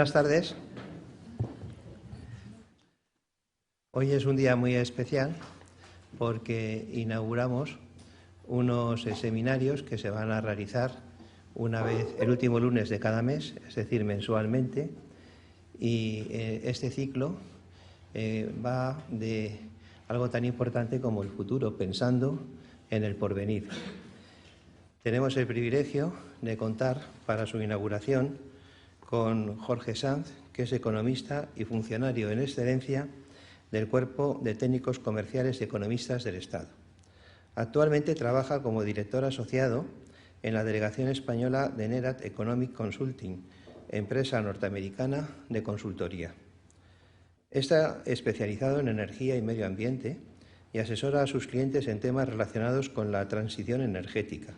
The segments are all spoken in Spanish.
Buenas tardes. Hoy es un día muy especial porque inauguramos unos seminarios que se van a realizar una vez el último lunes de cada mes, es decir, mensualmente, y este ciclo va de algo tan importante como el futuro, pensando en el porvenir. Tenemos el privilegio de contar para su inauguración con Jorge Sanz, que es economista y funcionario en excelencia del Cuerpo de Técnicos Comerciales y Economistas del Estado. Actualmente trabaja como director asociado en la delegación española de Nerat Economic Consulting, empresa norteamericana de consultoría. Está especializado en energía y medio ambiente y asesora a sus clientes en temas relacionados con la transición energética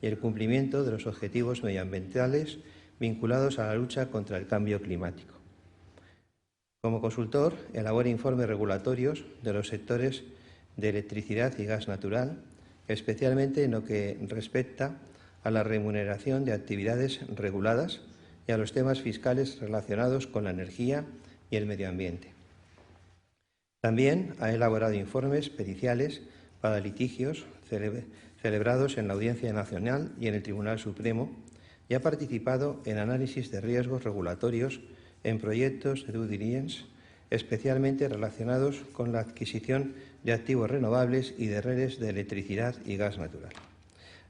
y el cumplimiento de los objetivos medioambientales vinculados a la lucha contra el cambio climático. Como consultor, elabora informes regulatorios de los sectores de electricidad y gas natural, especialmente en lo que respecta a la remuneración de actividades reguladas y a los temas fiscales relacionados con la energía y el medio ambiente. También ha elaborado informes periciales para litigios celebrados en la Audiencia Nacional y en el Tribunal Supremo y ha participado en análisis de riesgos regulatorios en proyectos de due diligence, especialmente relacionados con la adquisición de activos renovables y de redes de electricidad y gas natural.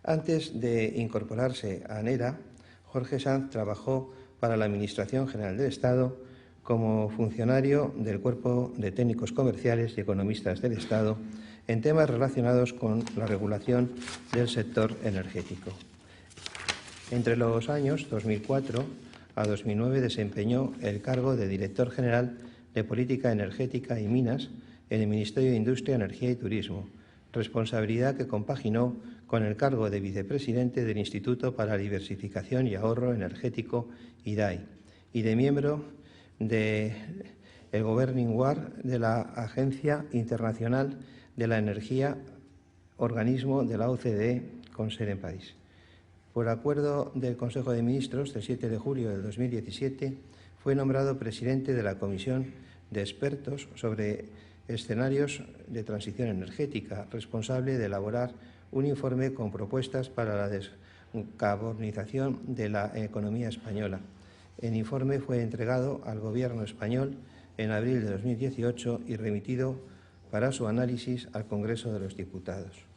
Antes de incorporarse a NERA, Jorge Sanz trabajó para la Administración General del Estado como funcionario del Cuerpo de Técnicos Comerciales y Economistas del Estado en temas relacionados con la regulación del sector energético. Entre los años 2004 a 2009 desempeñó el cargo de Director General de Política Energética y Minas en el Ministerio de Industria, Energía y Turismo, responsabilidad que compaginó con el cargo de Vicepresidente del Instituto para la Diversificación y Ahorro Energético, IDAI, y de miembro del Governing Board de la Agencia Internacional de la Energía, organismo de la OCDE con sede en París. Por acuerdo del Consejo de Ministros del 7 de julio de 2017, fue nombrado presidente de la Comisión de Expertos sobre Escenarios de Transición Energética, responsable de elaborar un informe con propuestas para la descarbonización de la economía española. El informe fue entregado al Gobierno español en abril de 2018 y remitido para su análisis al Congreso de los Diputados.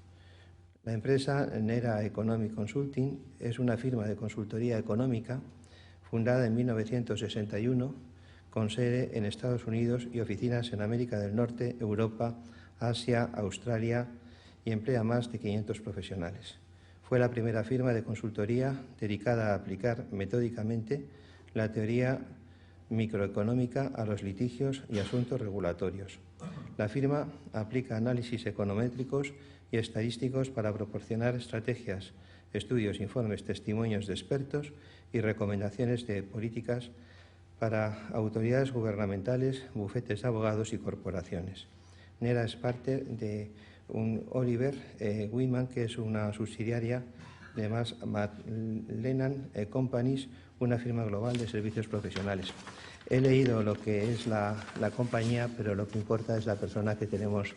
La empresa NERA Economic Consulting es una firma de consultoría económica fundada en 1961 con sede en Estados Unidos y oficinas en América del Norte, Europa, Asia, Australia y emplea más de 500 profesionales. Fue la primera firma de consultoría dedicada a aplicar metódicamente la teoría microeconómica a los litigios y asuntos regulatorios. La firma aplica análisis econométricos y estadísticos para proporcionar estrategias, estudios, informes, testimonios de expertos y recomendaciones de políticas para autoridades gubernamentales, bufetes de abogados y corporaciones. NERA es parte de Oliver Wyman, que es una subsidiaria de McLennan Companies, una firma global de servicios profesionales. He leído lo que es la compañía, pero lo que importa es la persona que tenemos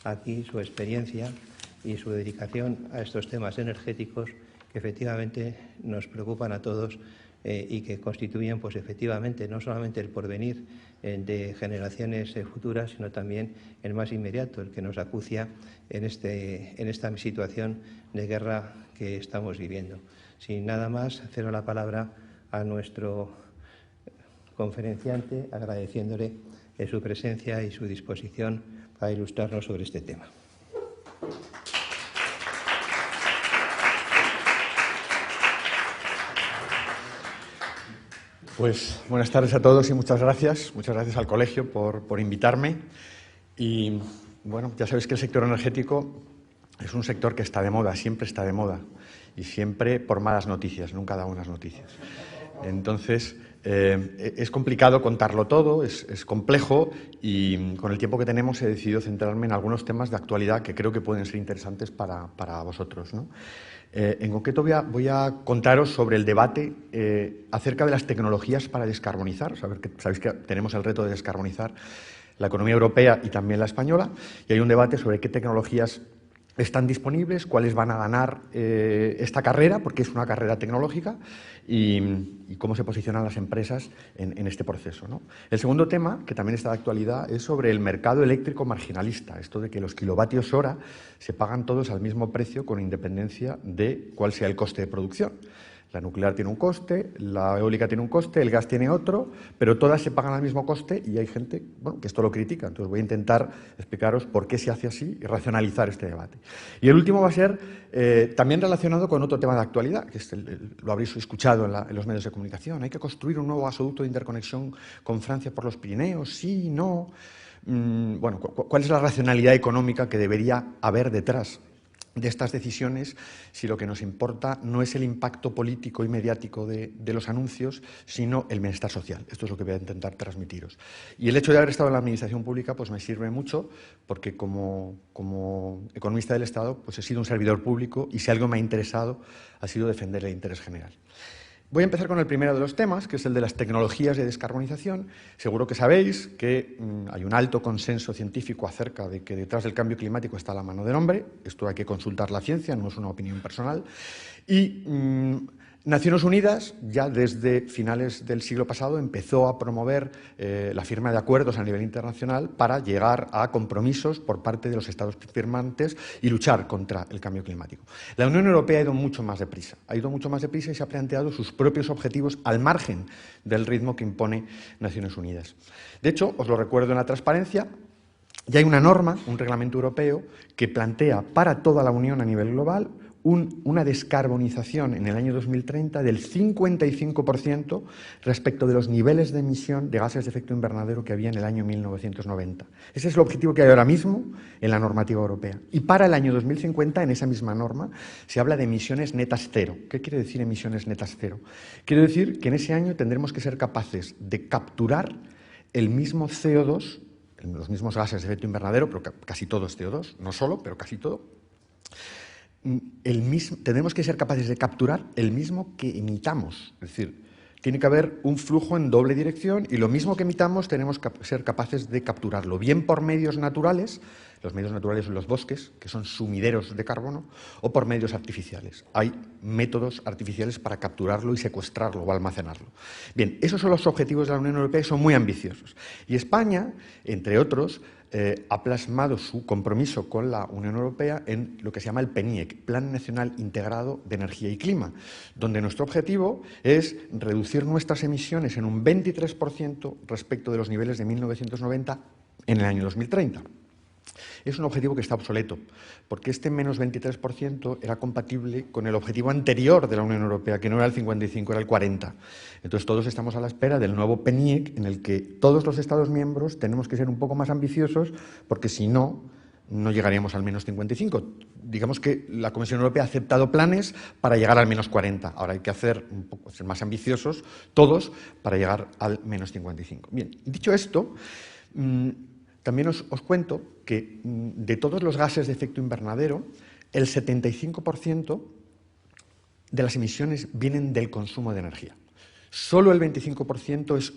aquí, su experiencia y su dedicación a estos temas energéticos que efectivamente nos preocupan a todos y que constituyen, pues efectivamente, no solamente el porvenir de generaciones futuras, sino también el más inmediato, el que nos acucia en esta situación de guerra que estamos viviendo. Sin nada más, cedo la palabra a nuestro conferenciante, agradeciéndole su presencia y su disposición para ilustrarnos sobre este tema. Pues buenas tardes a todos y muchas gracias. Muchas gracias al colegio por invitarme. Y bueno, ya sabéis que el sector energético es un sector que está de moda, siempre está de moda. Y siempre por malas noticias, nunca da buenas noticias. Entonces, es complicado contarlo todo, es complejo y con el tiempo que tenemos he decidido centrarme en algunos temas de actualidad que creo que pueden ser interesantes para vosotros, ¿no? En concreto voy a contaros sobre el debate acerca de las tecnologías para descarbonizar. Sabéis que tenemos el reto de descarbonizar la economía europea y también la española, y hay un debate sobre qué tecnologías están disponibles, cuáles van a ganar esta carrera, porque es una carrera tecnológica, y cómo se posicionan las empresas en este proceso, ¿no? El segundo tema, que también está de actualidad, es sobre el mercado eléctrico marginalista, esto de que los kilovatios hora se pagan todos al mismo precio con independencia de cuál sea el coste de producción. La nuclear tiene un coste, la eólica tiene un coste, el gas tiene otro, pero todas se pagan al mismo coste y hay gente, bueno, que esto lo critica. Entonces voy a intentar explicaros por qué se hace así y racionalizar este debate. Y el último va a ser también relacionado con otro tema de actualidad, que es lo habréis escuchado en los medios de comunicación. Hay que construir un nuevo gasoducto de interconexión con Francia por los Pirineos, sí, no. Bueno, ¿cuál es la racionalidad económica que debería haber detrás de estas decisiones si lo que nos importa no es el impacto político y mediático de los anuncios, sino el bienestar social? Esto es lo que voy a intentar transmitiros. Y el hecho de haber estado en la administración pública pues me sirve mucho porque como economista del Estado pues he sido un servidor público y si algo me ha interesado ha sido defender el interés general. Voy a empezar con el primero de los temas, que es el de las tecnologías de descarbonización. Seguro que sabéis que hay un alto consenso científico acerca de que detrás del cambio climático está la mano del hombre. Esto hay que consultar la ciencia, no es una opinión personal. Y Naciones Unidas, ya desde finales del siglo pasado, empezó a promover la firma de acuerdos a nivel internacional para llegar a compromisos por parte de los Estados firmantes y luchar contra el cambio climático. La Unión Europea ha ido mucho más deprisa. Y se ha planteado sus propios objetivos al margen del ritmo que impone Naciones Unidas. De hecho, os lo recuerdo en la transparencia, ya hay una norma, un reglamento europeo, que plantea para toda la Unión a nivel global una descarbonización en el año 2030 del 55% respecto de los niveles de emisión de gases de efecto invernadero que había en el año 1990. Ese es el objetivo que hay ahora mismo en la normativa europea. Y para el año 2050, en esa misma norma, se habla de emisiones netas cero. ¿Qué quiere decir emisiones netas cero? Quiere decir que en ese año tendremos que ser capaces de capturar el mismo CO2, los mismos gases de efecto invernadero, pero casi todo es CO2, no solo, pero casi todo. Tenemos que ser capaces de capturar el mismo que emitamos. Es decir, tiene que haber un flujo en doble dirección y lo mismo que emitamos tenemos que ser capaces de capturarlo, bien por medios naturales, los medios naturales son los bosques, que son sumideros de carbono, o por medios artificiales. Hay métodos artificiales para capturarlo y secuestrarlo o almacenarlo. Bien, esos son los objetivos de la Unión Europea y son muy ambiciosos. Y España, entre otros, ha plasmado su compromiso con la Unión Europea en lo que se llama el PNIEC, Plan Nacional Integrado de Energía y Clima, donde nuestro objetivo es reducir nuestras emisiones en un 23% respecto de los niveles de 1990 en el año 2030. Es un objetivo que está obsoleto, porque este menos 23% era compatible con el objetivo anterior de la Unión Europea, que no era el 55, era el 40. Entonces todos estamos a la espera del nuevo PNIEC, en el que todos los Estados miembros tenemos que ser un poco más ambiciosos, porque si no, no llegaríamos al menos 55. Digamos que la Comisión Europea ha aceptado planes para llegar al menos 40. Ahora hay que ser más ambiciosos todos para llegar al menos 55. Bien, dicho esto, también os cuento que de todos los gases de efecto invernadero, el 75% de las emisiones vienen del consumo de energía. Solo el 25% es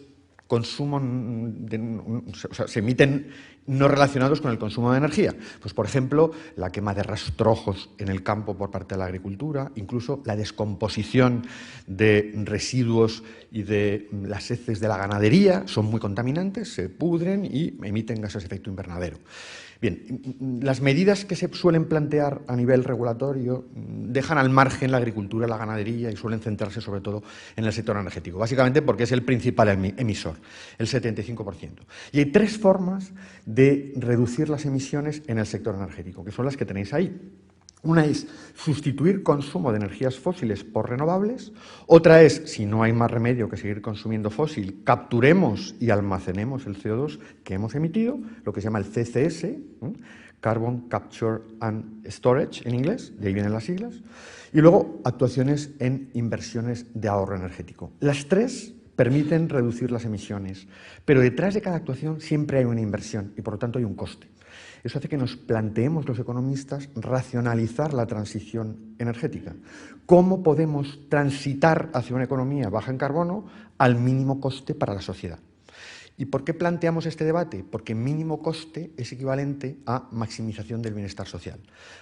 consumo, o sea, se emiten no relacionados con el consumo de energía. Pues, por ejemplo, la quema de rastrojos en el campo por parte de la agricultura, incluso la descomposición de residuos y de las heces de la ganadería son muy contaminantes, se pudren y emiten gases de efecto invernadero. Bien, las medidas que se suelen plantear a nivel regulatorio dejan al margen la agricultura, la ganadería y suelen centrarse sobre todo en el sector energético, básicamente porque es el principal emisor, el 75%. Y hay tres formas de reducir las emisiones en el sector energético, que son las que tenéis ahí. Una es sustituir consumo de energías fósiles por renovables. Otra es, si no hay más remedio que seguir consumiendo fósil, capturemos y almacenemos el CO2 que hemos emitido, lo que se llama el CCS, Carbon Capture and Storage en inglés, de ahí vienen las siglas, y luego actuaciones en inversiones de ahorro energético. Las tres permiten reducir las emisiones, pero detrás de cada actuación siempre hay una inversión y por lo tanto hay un coste. Eso hace que nos planteemos los economistas racionalizar la transición energética. ¿Cómo podemos transitar hacia una economía baja en carbono al mínimo coste para la sociedad? ¿Y por qué planteamos este debate? Porque mínimo coste es equivalente a maximización del bienestar social.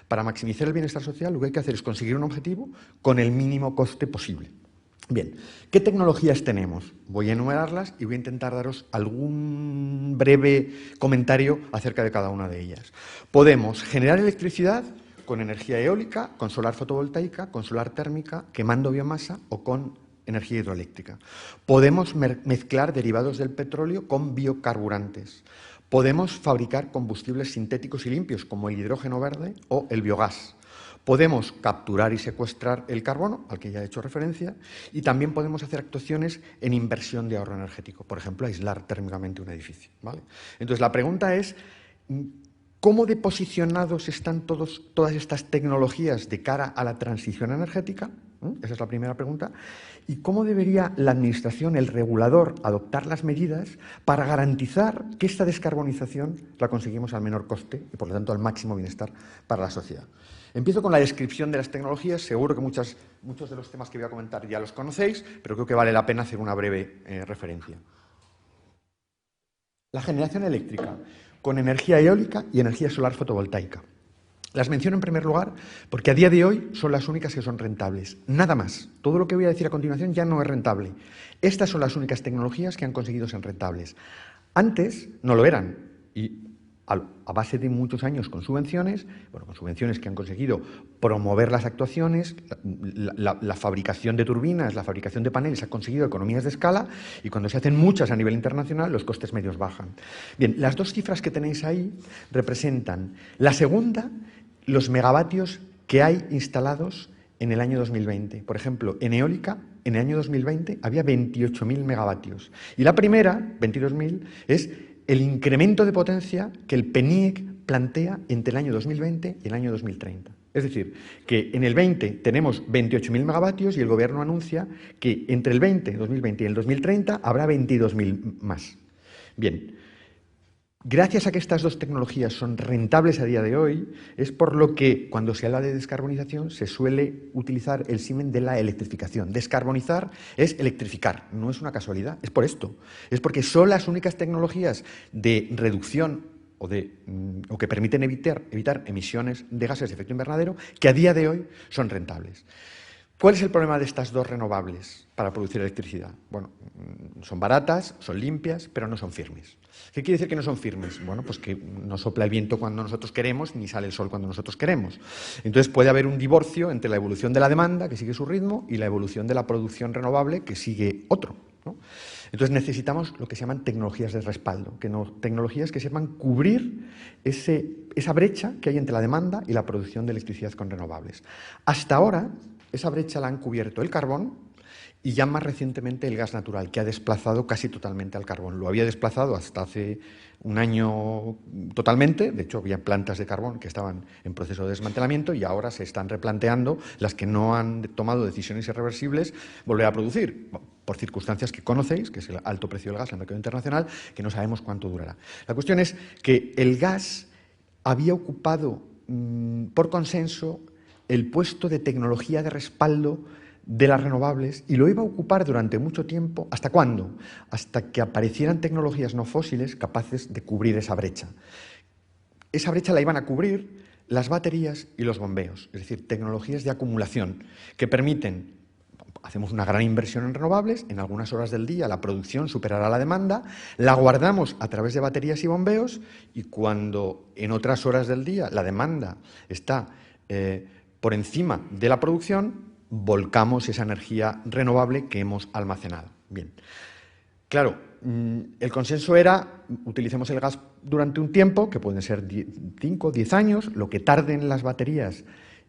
Para maximizar el bienestar social lo que hay que hacer es conseguir un objetivo con el mínimo coste posible. Bien, ¿qué tecnologías tenemos? Voy a enumerarlas y voy a intentar daros algún breve comentario acerca de cada una de ellas. Podemos generar electricidad con energía eólica, con solar fotovoltaica, con solar térmica, quemando biomasa o con energía hidroeléctrica. Podemos mezclar derivados del petróleo con biocarburantes. Podemos fabricar combustibles sintéticos y limpios como el hidrógeno verde o el biogás. Podemos capturar y secuestrar el carbono, al que ya he hecho referencia, y también podemos hacer actuaciones en inversión de ahorro energético, por ejemplo, aislar térmicamente un edificio, ¿vale? Entonces, la pregunta es, ¿cómo de posicionados están todas estas tecnologías de cara a la transición energética? Esa es la primera pregunta. ¿Y cómo debería la Administración, el regulador, adoptar las medidas para garantizar que esta descarbonización la conseguimos al menor coste y, por lo tanto, al máximo bienestar para la sociedad? Empiezo con la descripción de las tecnologías. Seguro que muchos de los temas que voy a comentar ya los conocéis, pero creo que vale la pena hacer una breve referencia. La generación eléctrica con energía eólica y energía solar fotovoltaica. Las menciono en primer lugar porque a día de hoy son las únicas que son rentables. Nada más. Todo lo que voy a decir a continuación ya no es rentable. Estas son las únicas tecnologías que han conseguido ser rentables. Antes no lo eran y a base de muchos años con subvenciones que han conseguido promover las actuaciones, la fabricación de turbinas, la fabricación de paneles ha conseguido economías de escala y cuando se hacen muchas a nivel internacional los costes medios bajan. Bien, las dos cifras que tenéis ahí representan la segunda, los megavatios que hay instalados en el año 2020. Por ejemplo, en eólica, en el año 2020 había 28.000 megavatios. Y la primera, 22.000, es el incremento de potencia que el PNIEC plantea entre el año 2020 y el año 2030. Es decir, que en el 20 tenemos 28.000 megavatios y el Gobierno anuncia que entre el 2020 y el 2030 habrá 22.000 más. Bien, gracias a que estas dos tecnologías son rentables a día de hoy, es por lo que cuando se habla de descarbonización se suele utilizar el símil de la electrificación. Descarbonizar es electrificar, no es una casualidad, es por esto. Es porque son las únicas tecnologías de reducción o que permiten evitar emisiones de gases de efecto invernadero que a día de hoy son rentables. ¿Cuál es el problema de estas dos renovables para producir electricidad? Bueno, son baratas, son limpias, pero no son firmes. ¿Qué quiere decir que no son firmes? Bueno, pues que no sopla el viento cuando nosotros queremos, ni sale el sol cuando nosotros queremos. Entonces puede haber un divorcio entre la evolución de la demanda, que sigue su ritmo, y la evolución de la producción renovable, que sigue otro, ¿no? Entonces necesitamos lo que se llaman tecnologías de respaldo, tecnologías que sepan cubrir esa brecha que hay entre la demanda y la producción de electricidad con renovables. Hasta ahora, esa brecha la han cubierto el carbón y ya más recientemente el gas natural, que ha desplazado casi totalmente al carbón. Lo había desplazado hasta hace un año totalmente. De hecho, había plantas de carbón que estaban en proceso de desmantelamiento y ahora se están replanteando las que no han tomado decisiones irreversibles volver a producir, por circunstancias que conocéis, que es el alto precio del gas en el mercado internacional, que no sabemos cuánto durará. La cuestión es que el gas había ocupado por consenso el puesto de tecnología de respaldo de las renovables y lo iba a ocupar durante mucho tiempo. ¿Hasta cuándo? Hasta que aparecieran tecnologías no fósiles capaces de cubrir esa brecha. Esa brecha la iban a cubrir las baterías y los bombeos, es decir, tecnologías de acumulación que permiten, hacemos una gran inversión en renovables, en algunas horas del día la producción superará la demanda, la guardamos a través de baterías y bombeos y cuando en otras horas del día la demanda está por encima de la producción, volcamos esa energía renovable que hemos almacenado. Bien, claro, el consenso era, utilicemos el gas durante un tiempo, que pueden ser 5 o 10 años, lo que tarden las baterías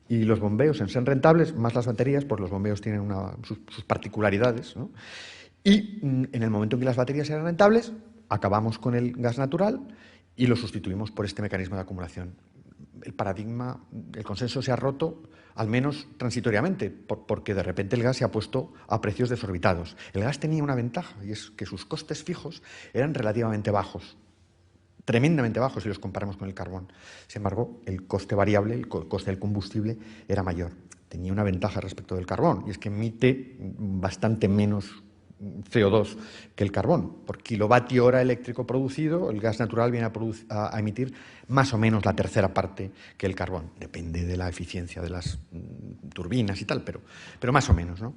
y los bombeos en ser rentables, más las baterías, pues los bombeos tienen sus particularidades, ¿no? Y en el momento en que las baterías eran rentables, acabamos con el gas natural y lo sustituimos por este mecanismo de acumulación. el paradigma, el consenso se ha roto, al menos transitoriamente, porque de repente el gas se ha puesto a precios desorbitados. El gas tenía una ventaja, y es que sus costes fijos eran relativamente bajos, tremendamente bajos si los comparamos con el carbón. Sin embargo, el coste variable, el coste del combustible, era mayor. Tenía una ventaja respecto del carbón, y es que emite bastante menos CO2 que el carbón. Por kilovatio hora eléctrico producido, el gas natural viene a emitir más o menos la tercera parte que el carbón. Depende de la eficiencia de las turbinas y tal, pero más o menos, ¿no?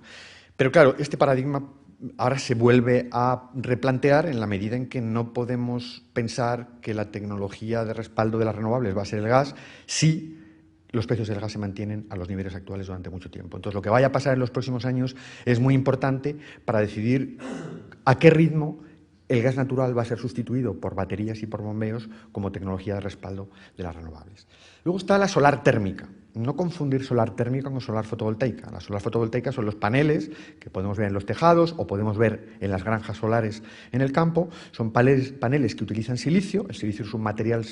Pero claro, este paradigma ahora se vuelve a replantear en la medida en que no podemos pensar que la tecnología de respaldo de las renovables va a ser el gas si los precios del gas se mantienen a los niveles actuales durante mucho tiempo. Entonces, lo que vaya a pasar en los próximos años es muy importante para decidir a qué ritmo el gas natural va a ser sustituido por baterías y por bombeos como tecnología de respaldo de las renovables. Luego está la solar térmica. No confundir solar térmica con solar fotovoltaica. La solar fotovoltaica son los paneles que podemos ver en los tejados o podemos ver en las granjas solares en el campo. Son paneles que utilizan silicio. El silicio es un material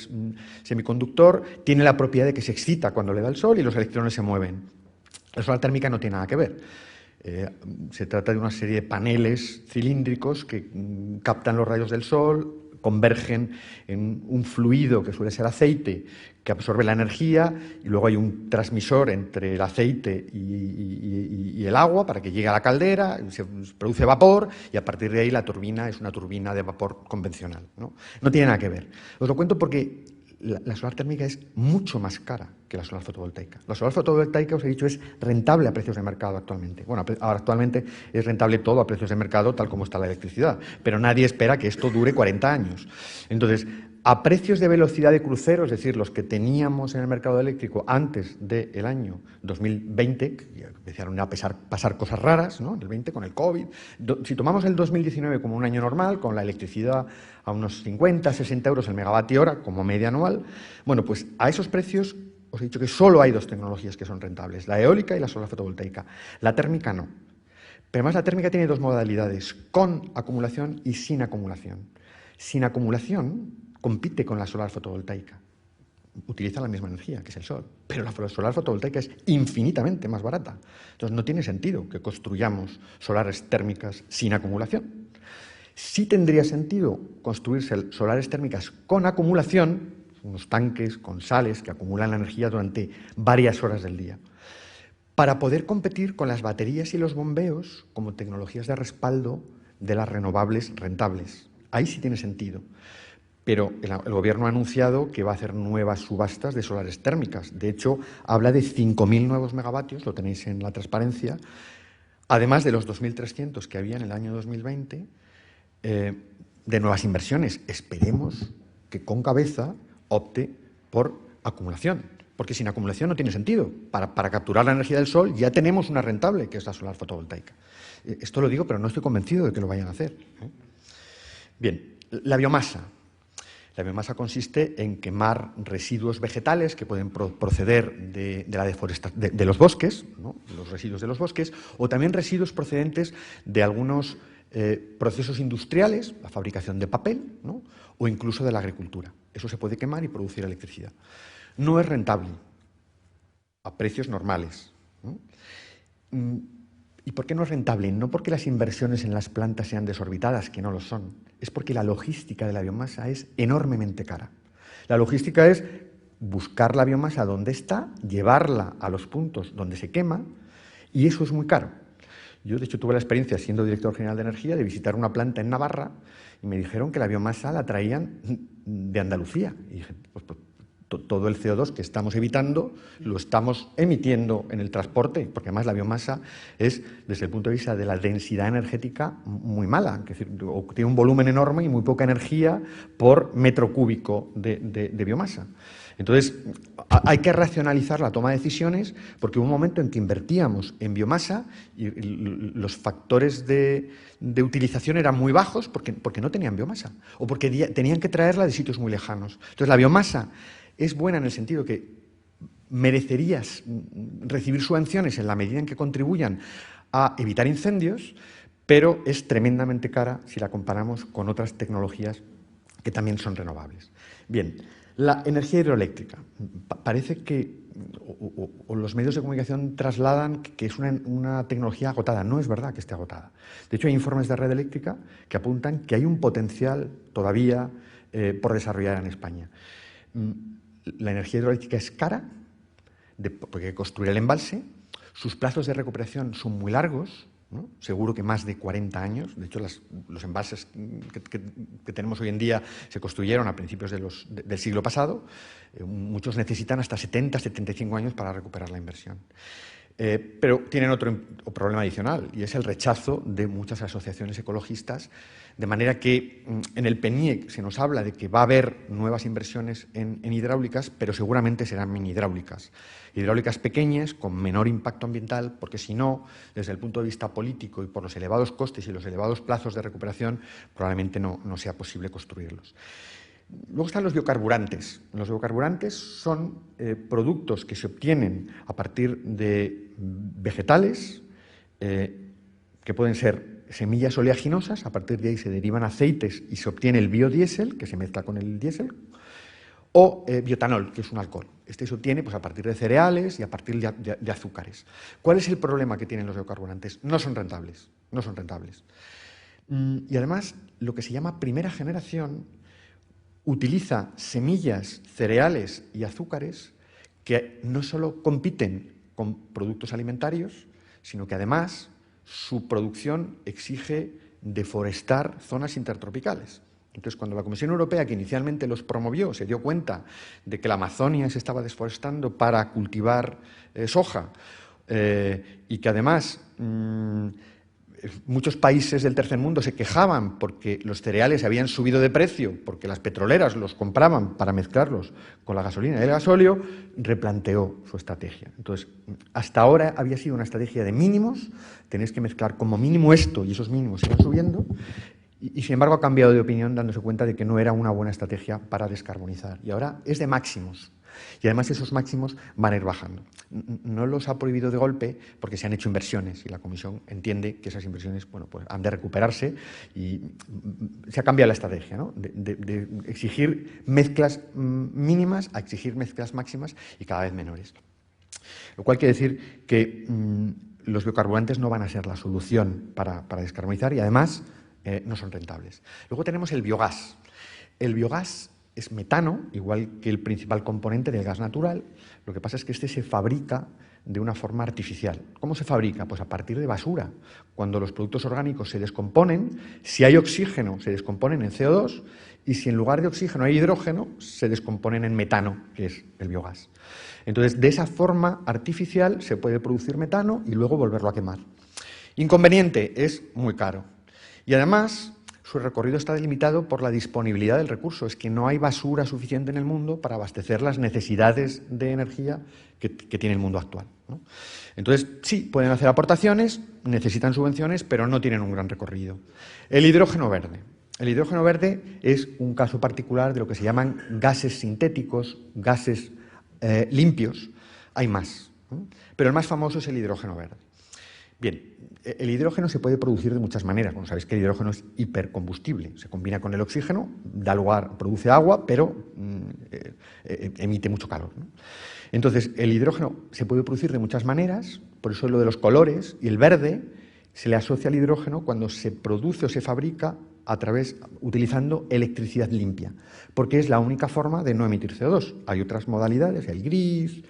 semiconductor. Tiene la propiedad de que se excita cuando le da el sol y los electrones se mueven. La solar térmica no tiene nada que ver. Se trata de una serie de paneles cilíndricos que captan los rayos del sol, convergen en un fluido que suele ser aceite, que absorbe la energía, y luego hay un transmisor entre el aceite y el agua para que llegue a la caldera, se produce vapor, y a partir de ahí la turbina es una turbina de vapor convencional. No tiene nada que ver. Os lo cuento porque la solar térmica es mucho más cara que la solar fotovoltaica. La solar fotovoltaica, os he dicho, es rentable a precios de mercado actualmente. Bueno, ahora actualmente es rentable todo a precios de mercado, tal como está la electricidad, pero nadie espera que esto dure 40 años. Entonces, a precios de velocidad de crucero, es decir, los que teníamos en el mercado eléctrico antes del año 2020, que empezaron a pasar cosas raras, ¿no? En el 20 con el COVID. Si tomamos el 2019 como un año normal, con la electricidad a unos 50, 60 euros el megavatio hora como media anual, bueno, pues a esos precios os he dicho que solo hay dos tecnologías que son rentables, la eólica y la solar fotovoltaica. La térmica no. Pero además la térmica tiene dos modalidades, con acumulación y sin acumulación. Sin acumulación compite con la solar fotovoltaica. Utiliza la misma energía, que es el sol, pero la solar fotovoltaica es infinitamente más barata. Entonces no tiene sentido que construyamos solares térmicas sin acumulación. Sí tendría sentido construirse solares térmicas con acumulación, unos tanques con sales que acumulan la energía durante varias horas del día, para poder competir con las baterías y los bombeos como tecnologías de respaldo de las renovables rentables. Ahí sí tiene sentido. Pero el Gobierno ha anunciado que va a hacer nuevas subastas de solares térmicas. De hecho, habla de 5.000 nuevos megavatios, lo tenéis en la transparencia, además de los 2.300 que había en el año 2020, de nuevas inversiones. Esperemos que con cabeza opte por acumulación, porque sin acumulación no tiene sentido. Para capturar la energía del sol ya tenemos una rentable, que es la solar fotovoltaica. Esto lo digo, pero no estoy convencido de que lo vayan a hacer. Bien, la biomasa. La biomasa consiste en quemar residuos vegetales que pueden proceder de la deforestación de los bosques, ¿no? Los residuos de los bosques, o también residuos procedentes de algunos procesos industriales, la fabricación de papel, ¿no? O incluso de la agricultura. Eso se puede quemar y producir electricidad. No es rentable a precios normales, ¿no? ¿Y por qué no es rentable? No porque las inversiones en las plantas sean desorbitadas, que no lo son. Es porque la logística de la biomasa es enormemente cara. La logística es buscar la biomasa donde está, llevarla a los puntos donde se quema, y eso es muy caro. Yo, de hecho, tuve la experiencia, siendo director general de energía, de visitar una planta en Navarra y me dijeron que la biomasa la traían de Andalucía. Y dije, pues todo el CO2 que estamos evitando lo estamos emitiendo en el transporte, porque además la biomasa es, desde el punto de vista de la densidad energética, muy mala. Es decir, tiene un volumen enorme y muy poca energía por metro cúbico de biomasa. Entonces, hay que racionalizar la toma de decisiones, porque hubo un momento en que invertíamos en biomasa y los factores de utilización eran muy bajos porque no tenían biomasa o porque tenían que traerla de sitios muy lejanos. Entonces, la biomasa es buena en el sentido que merecerías recibir subvenciones en la medida en que contribuyan a evitar incendios, pero es tremendamente cara si la comparamos con otras tecnologías que también son renovables. Bien, La energía hidroeléctrica. Parece que o los medios de comunicación trasladan que es una tecnología agotada. No es verdad que esté agotada. De hecho, hay informes de Red Eléctrica que apuntan que hay un potencial todavía por desarrollar en España. La energía hidroeléctrica es cara, porque hay que construir el embalse, sus plazos de recuperación son muy largos, ¿no? Seguro que más de 40 años. De hecho, los embalses que tenemos hoy en día se construyeron a principios del siglo pasado. Muchos necesitan hasta 70, 75 años para recuperar la inversión. Pero tienen otro problema adicional, y es el rechazo de muchas asociaciones ecologistas, de manera que en el PNIEC se nos habla de que va a haber nuevas inversiones en hidráulicas, pero seguramente serán mini hidráulicas. Hidráulicas pequeñas, con menor impacto ambiental, porque si no, desde el punto de vista político y por los elevados costes y los elevados plazos de recuperación, probablemente no sea posible construirlos. Luego están los biocarburantes. Los biocarburantes son productos que se obtienen a partir de vegetales, que pueden ser semillas oleaginosas, a partir de ahí se derivan aceites y se obtiene el biodiesel, que se mezcla con el diésel, o biotanol, que es un alcohol. Este se obtiene pues, a partir de cereales y a partir de azúcares. ¿Cuál es el problema que tienen los biocarburantes? No son rentables, no son rentables. Y además, lo que se llama primera generación utiliza semillas, cereales y azúcares que no solo compiten con productos alimentarios, sino que además su producción exige deforestar zonas intertropicales. Entonces, cuando la Comisión Europea, que inicialmente los promovió, se dio cuenta de que la Amazonia se estaba desforestando para cultivar soja y que además muchos países del tercer mundo se quejaban porque los cereales habían subido de precio, porque las petroleras los compraban para mezclarlos con la gasolina y el gasóleo, replanteó su estrategia. Entonces, hasta ahora había sido una estrategia de mínimos, tenéis que mezclar como mínimo esto y esos mínimos iban subiendo, y sin embargo ha cambiado de opinión dándose cuenta de que no era una buena estrategia para descarbonizar. Y ahora es de máximos. Y además esos máximos van a ir bajando. No los ha prohibido de golpe porque se han hecho inversiones y la Comisión entiende que esas inversiones pues han de recuperarse y se ha cambiado la estrategia, ¿no? de exigir mezclas mínimas a exigir mezclas máximas y cada vez menores. Lo cual quiere decir que los biocarburantes no van a ser la solución para descarbonizar y además no son rentables. Luego tenemos el biogás. El biogás es metano, igual que el principal componente del gas natural. Lo que pasa es que este se fabrica de una forma artificial. ¿Cómo se fabrica? Pues a partir de basura. Cuando los productos orgánicos se descomponen, si hay oxígeno, se descomponen en CO2, y si en lugar de oxígeno hay hidrógeno, se descomponen en metano, que es el biogás. Entonces, de esa forma artificial se puede producir metano y luego volverlo a quemar. Inconveniente, es muy caro. Y además, su recorrido está delimitado por la disponibilidad del recurso. Es que no hay basura suficiente en el mundo para abastecer las necesidades de energía que tiene el mundo actual, ¿no? Entonces, sí, pueden hacer aportaciones, necesitan subvenciones, pero no tienen un gran recorrido. El hidrógeno verde. El hidrógeno verde es un caso particular de lo que se llaman gases sintéticos, gases limpios. Hay más, ¿no? Pero el más famoso es el hidrógeno verde. Bien, el hidrógeno se puede producir de muchas maneras. Como sabéis que el hidrógeno es hipercombustible. Se combina con el oxígeno, da lugar, produce agua, pero emite mucho calor, ¿no? Entonces, el hidrógeno se puede producir de muchas maneras, por eso lo de los colores, y el verde se le asocia al hidrógeno cuando se produce o se fabrica utilizando electricidad limpia, porque es la única forma de no emitir CO2. Hay otras modalidades, el gris,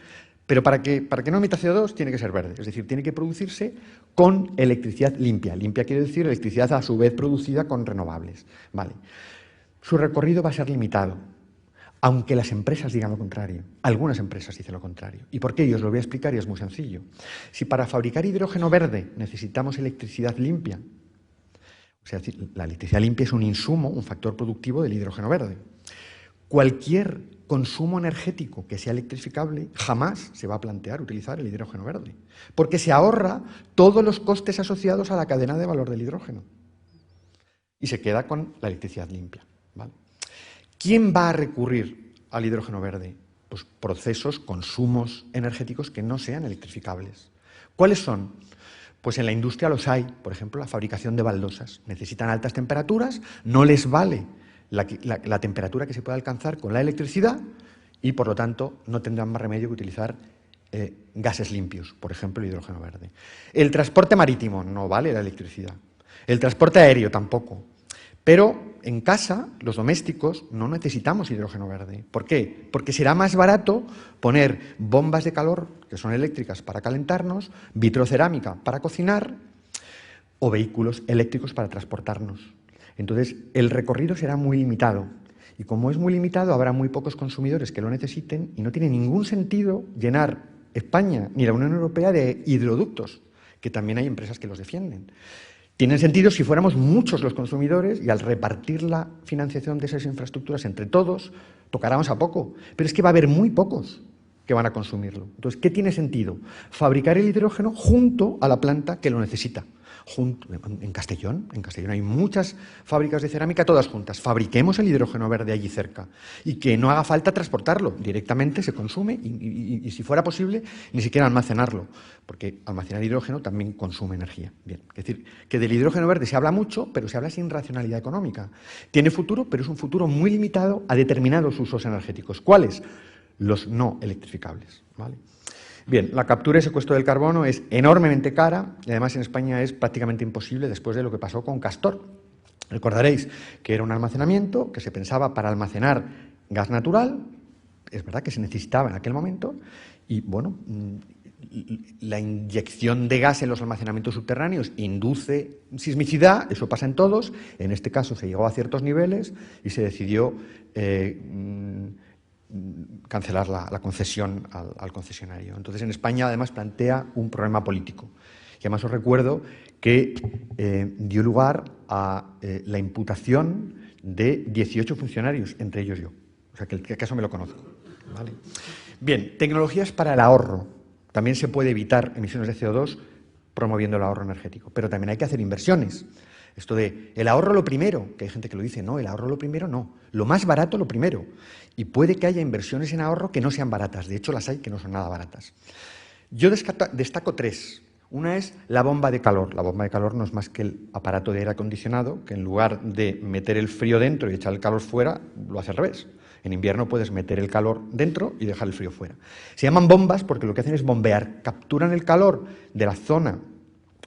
pero para que no emita CO2 tiene que ser verde, es decir, tiene que producirse con electricidad limpia. Limpia quiere decir electricidad a su vez producida con renovables. Vale. Su recorrido va a ser limitado, aunque las empresas digan lo contrario. Algunas empresas dicen lo contrario. ¿Y por qué? Yo os lo voy a explicar y es muy sencillo. Si para fabricar hidrógeno verde necesitamos electricidad limpia, o sea, la electricidad limpia es un insumo, un factor productivo del hidrógeno verde. Cualquier consumo energético que sea electrificable jamás se va a plantear utilizar el hidrógeno verde, porque se ahorra todos los costes asociados a la cadena de valor del hidrógeno y se queda con la electricidad limpia, ¿vale? ¿Quién va a recurrir al hidrógeno verde? Pues procesos, consumos energéticos que no sean electrificables. ¿Cuáles son? Pues en la industria los hay, por ejemplo, la fabricación de baldosas. Necesitan altas temperaturas, no les vale la temperatura que se puede alcanzar con la electricidad y, por lo tanto, no tendrán más remedio que utilizar gases limpios, por ejemplo, el hidrógeno verde. El transporte marítimo no vale la electricidad. El transporte aéreo tampoco. Pero en casa, los domésticos, no necesitamos hidrógeno verde. ¿Por qué? Porque será más barato poner bombas de calor, que son eléctricas, para calentarnos, vitrocerámica para cocinar o vehículos eléctricos para transportarnos. Entonces, el recorrido será muy limitado. Y como es muy limitado, habrá muy pocos consumidores que lo necesiten y no tiene ningún sentido llenar España ni la Unión Europea de hidroductos, que también hay empresas que los defienden. Tienen sentido si fuéramos muchos los consumidores y al repartir la financiación de esas infraestructuras entre todos, tocáramos a poco. Pero es que va a haber muy pocos que van a consumirlo. Entonces, ¿qué tiene sentido? Fabricar el hidrógeno junto a la planta que lo necesita. En Castellón hay muchas fábricas de cerámica, todas juntas. Fabriquemos el hidrógeno verde allí cerca y que no haga falta transportarlo, directamente se consume y si fuera posible, ni siquiera almacenarlo, porque almacenar hidrógeno también consume energía. Bien, es decir, que del hidrógeno verde se habla mucho, pero se habla sin racionalidad económica. Tiene futuro, pero es un futuro muy limitado a determinados usos energéticos. ¿Cuáles? Los no electrificables, ¿vale? Bien, la captura y secuestro del carbono es enormemente cara y además en España es prácticamente imposible después de lo que pasó con Castor. Recordaréis que era un almacenamiento que se pensaba para almacenar gas natural, es verdad que se necesitaba en aquel momento, y bueno, la inyección de gas en los almacenamientos subterráneos induce sismicidad, eso pasa en todos, en este caso se llegó a ciertos niveles y se decidió cancelar la concesión al concesionario. Entonces, en España, además, plantea un problema político. Y además os recuerdo que dio lugar a la imputación de 18 funcionarios, entre ellos yo. O sea, que el caso me lo conozco. ¿Vale? Bien, tecnologías para el ahorro. También se puede evitar emisiones de CO2 promoviendo el ahorro energético, pero también hay que hacer inversiones. Esto de el ahorro lo primero, que hay gente que lo dice, no, el ahorro lo primero no, lo más barato lo primero. Y puede que haya inversiones en ahorro que no sean baratas, de hecho las hay que no son nada baratas. Yo destaco tres. Una es la bomba de calor. La bomba de calor no es más que el aparato de aire acondicionado que en lugar de meter el frío dentro y echar el calor fuera, lo hace al revés. En invierno puedes meter el calor dentro y dejar el frío fuera. Se llaman bombas porque lo que hacen es bombear, capturan el calor de la zona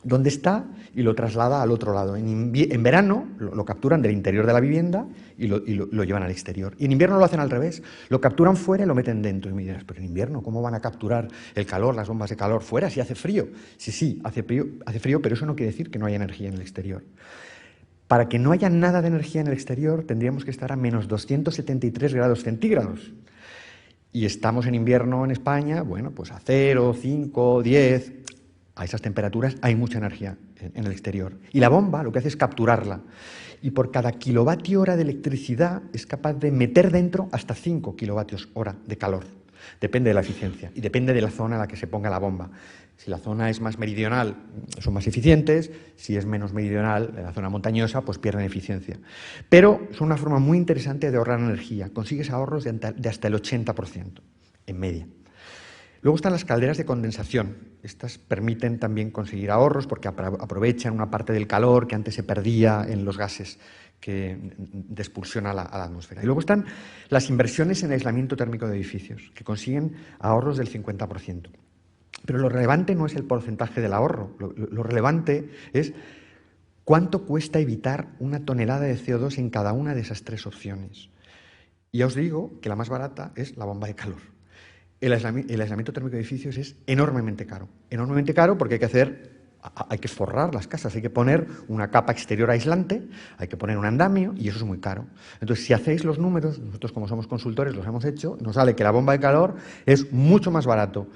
donde está y lo traslada al otro lado. En verano lo capturan del interior de la vivienda y lo llevan al exterior. Y en invierno lo hacen al revés, lo capturan fuera y lo meten dentro. Y me dirás, pero en invierno, ¿cómo van a capturar el calor, las bombas de calor fuera si hace frío? Sí, hace frío, pero eso no quiere decir que no haya energía en el exterior. Para que no haya nada de energía en el exterior tendríamos que estar a menos 273 grados centígrados. Y estamos en invierno en España, bueno, pues a 0, 5, 10... A esas temperaturas hay mucha energía en el exterior. Y la bomba lo que hace es capturarla. Y por cada kilovatio hora de electricidad es capaz de meter dentro hasta 5 kilovatios hora de calor. Depende de la eficiencia y depende de la zona en la que se ponga la bomba. Si la zona es más meridional, son más eficientes. Si es menos meridional, en la zona montañosa, pues pierden eficiencia. Pero son una forma muy interesante de ahorrar energía. Consigues ahorros de hasta el 80%, en media. Luego están las calderas de condensación. Estas permiten también conseguir ahorros porque aprovechan una parte del calor que antes se perdía en los gases de expulsión a la atmósfera. Y luego están las inversiones en aislamiento térmico de edificios, que consiguen ahorros del 50%. Pero lo relevante no es el porcentaje del ahorro, lo relevante es cuánto cuesta evitar 1 tonelada de CO2 en cada una de esas tres opciones. Y ya os digo que la más barata es la bomba de calor. El aislamiento térmico de edificios es enormemente caro porque hay que forrar las casas, hay que poner una capa exterior aislante, hay que poner un andamio y eso es muy caro. Entonces, si hacéis los números, nosotros como somos consultores los hemos hecho, nos sale que la bomba de calor es mucho más barato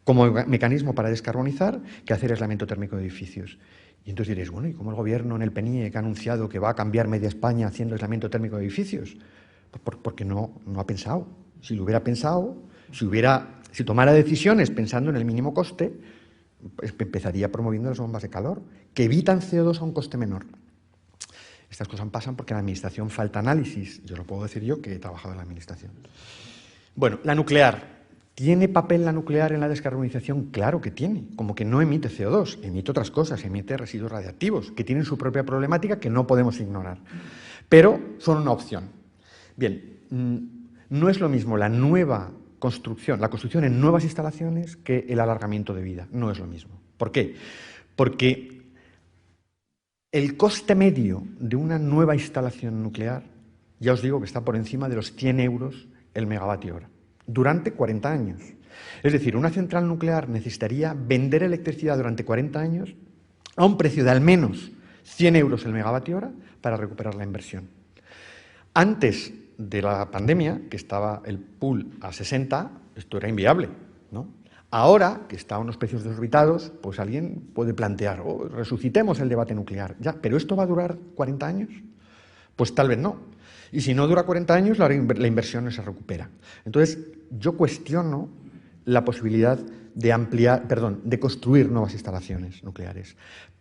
como mecanismo para descarbonizar que hacer aislamiento térmico de edificios. Y entonces diréis, bueno, ¿y cómo el gobierno en el PNIE que ha anunciado que va a cambiar media España haciendo aislamiento térmico de edificios? Pues porque no ha pensado. Si lo hubiera pensado, si tomara decisiones pensando en el mínimo coste, pues empezaría promoviendo las bombas de calor, que evitan CO2 a un coste menor. Estas cosas pasan porque en la Administración falta análisis. Yo lo puedo decir yo, que he trabajado en la Administración. Bueno, la nuclear. ¿Tiene papel la nuclear en la descarbonización? Claro que tiene. Como que no emite CO2, emite otras cosas, emite residuos radiactivos, que tienen su propia problemática que no podemos ignorar. pero son una opción. Bien, no es lo mismo la nueva construcción, la construcción en nuevas instalaciones que el alargamiento de vida. No es lo mismo. ¿Por qué? Porque el coste medio de una nueva instalación nuclear, ya os digo que está por encima de los 100 euros el megavatio hora, durante 40 años. Es decir, una central nuclear necesitaría vender electricidad durante 40 años a un precio de al menos 100 euros el megavatio hora para recuperar la inversión. Antes de la pandemia, que estaba el pool a 60, esto era inviable, ¿no? Ahora, que está a unos precios desorbitados, pues alguien puede plantear, resucitemos el debate nuclear. Ya, ¿pero esto va a durar 40 años? Pues tal vez no. Y si no dura 40 años, la inversión no se recupera. Entonces, yo cuestiono la posibilidad de construir nuevas instalaciones nucleares.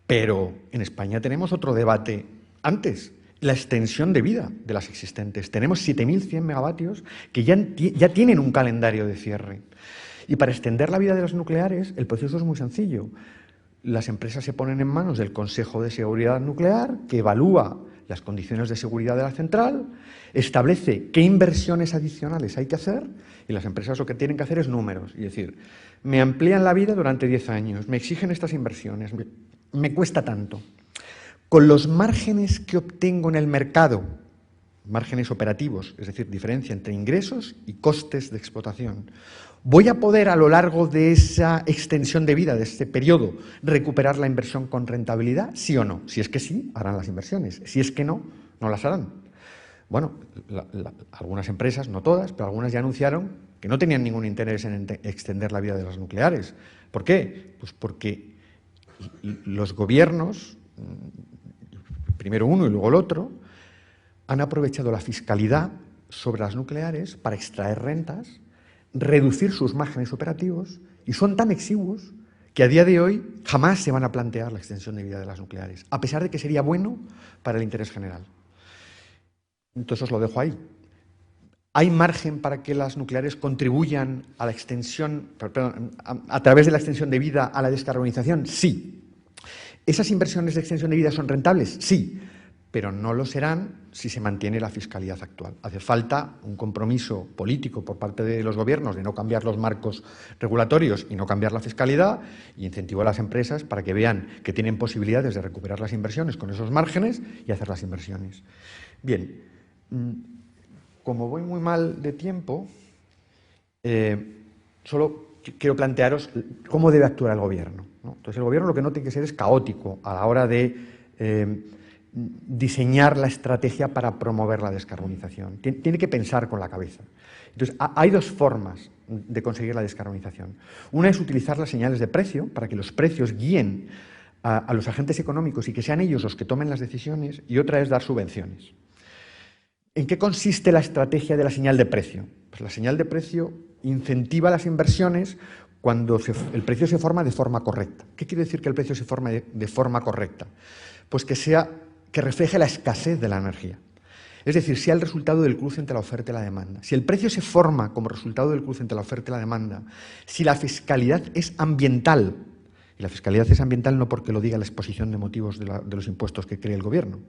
Pero en España tenemos otro debate antes, la extensión de vida de las existentes. Tenemos 7.100 megavatios que ya tienen un calendario de cierre. Y para extender la vida de las nucleares, el proceso es muy sencillo. Las empresas se ponen en manos del Consejo de Seguridad Nuclear, que evalúa las condiciones de seguridad de la central, establece qué inversiones adicionales hay que hacer, y las empresas lo que tienen que hacer es números, y decir, me amplían la vida durante 10 años, me exigen estas inversiones, me cuesta tanto. Con los márgenes que obtengo en el mercado, márgenes operativos, es decir, diferencia entre ingresos y costes de explotación, ¿voy a poder a lo largo de esa extensión de vida, de este periodo, recuperar la inversión con rentabilidad? ¿Sí o no? Si es que sí, harán las inversiones. Si es que no, no las harán. Bueno, algunas empresas, no todas, pero algunas ya anunciaron que no tenían ningún interés en extender la vida de las nucleares. ¿Por qué? Pues porque los gobiernos, primero uno y luego el otro, han aprovechado la fiscalidad sobre las nucleares para extraer rentas, reducir sus márgenes operativos, y son tan exiguos que a día de hoy jamás se van a plantear la extensión de vida de las nucleares, a pesar de que sería bueno para el interés general. Entonces os lo dejo ahí. ¿Hay margen para que las nucleares contribuyan a la extensión, a través de la extensión de vida, a la descarbonización? Sí. ¿Esas inversiones de extensión de vida son rentables? Sí. Pero no lo serán si se mantiene la fiscalidad actual. Hace falta un compromiso político por parte de los gobiernos de no cambiar los marcos regulatorios y no cambiar la fiscalidad, y incentivo a las empresas para que vean que tienen posibilidades de recuperar las inversiones con esos márgenes y hacer las inversiones. Bien, como voy muy mal de tiempo, solo quiero plantearos cómo debe actuar el gobierno, ¿no? Entonces, el gobierno lo que no tiene que ser es caótico a la hora de diseñar la estrategia para promover la descarbonización. Tiene que pensar con la cabeza. Entonces, hay dos formas de conseguir la descarbonización. Una es utilizar las señales de precio para que los precios guíen a los agentes económicos y que sean ellos los que tomen las decisiones, y otra es dar subvenciones. ¿En qué consiste la estrategia de la señal de precio? Pues la señal de precio incentiva las inversiones cuando el precio se forma de forma correcta. ¿Qué quiere decir que el precio se forme de forma correcta? Pues que refleje la escasez de la energía. Es decir, sea el resultado del cruce entre la oferta y la demanda. Si el precio se forma como resultado del cruce entre la oferta y la demanda, si la fiscalidad es ambiental, y la fiscalidad es ambiental no porque lo diga la exposición de motivos de los impuestos que cree el gobierno,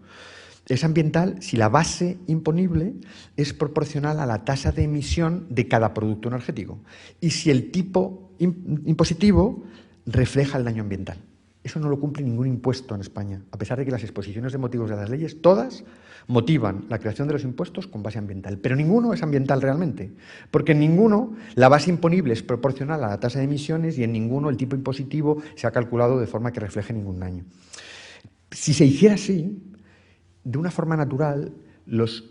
es ambiental si la base imponible es proporcional a la tasa de emisión de cada producto energético y si el tipo impositivo refleja el daño ambiental. Eso no lo cumple ningún impuesto en España, a pesar de que las exposiciones de motivos de las leyes, todas motivan la creación de los impuestos con base ambiental. Pero ninguno es ambiental realmente, porque en ninguno la base imponible es proporcional a la tasa de emisiones y en ninguno el tipo impositivo se ha calculado de forma que refleje ningún daño. Si se hiciera así, de una forma natural, los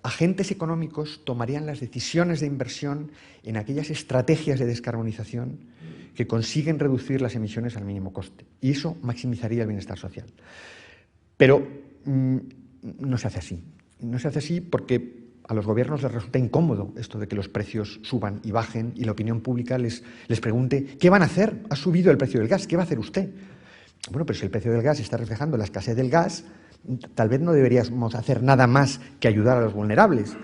agentes económicos tomarían las decisiones de inversión en aquellas estrategias de descarbonización que consiguen reducir las emisiones al mínimo coste. Y eso maximizaría el bienestar social. Pero no se hace así. No se hace así porque a los gobiernos les resulta incómodo esto de que los precios suban y bajen y la opinión pública les pregunte ¿qué van a hacer? ¿Ha subido el precio del gas? ¿Qué va a hacer usted? Bueno, pero si el precio del gas está reflejando la escasez del gas, tal vez no deberíamos hacer nada más que ayudar a los vulnerables.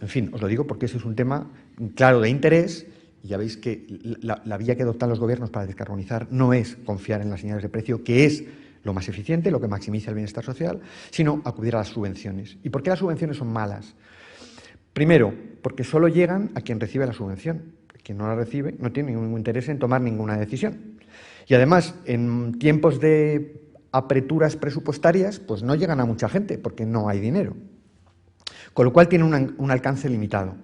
En fin, os lo digo porque ese es un tema claro de interés. Y ya veis que la vía que adoptan los gobiernos para descarbonizar no es confiar en las señales de precio, que es lo más eficiente, lo que maximiza el bienestar social, sino acudir a las subvenciones. ¿Y por qué las subvenciones son malas? Primero, porque solo llegan a quien recibe la subvención. Quien no la recibe no tiene ningún interés en tomar ninguna decisión. Y además, en tiempos de apreturas presupuestarias, pues no llegan a mucha gente porque no hay dinero. Con lo cual tienen un alcance limitado.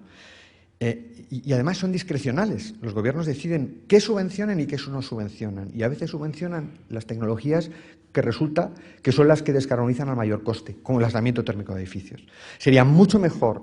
Y además son discrecionales. Los gobiernos deciden qué subvencionan y qué no subvencionan. Y a veces subvencionan las tecnologías que resulta que son las que descarbonizan al mayor coste, como el aislamiento térmico de edificios. Sería mucho mejor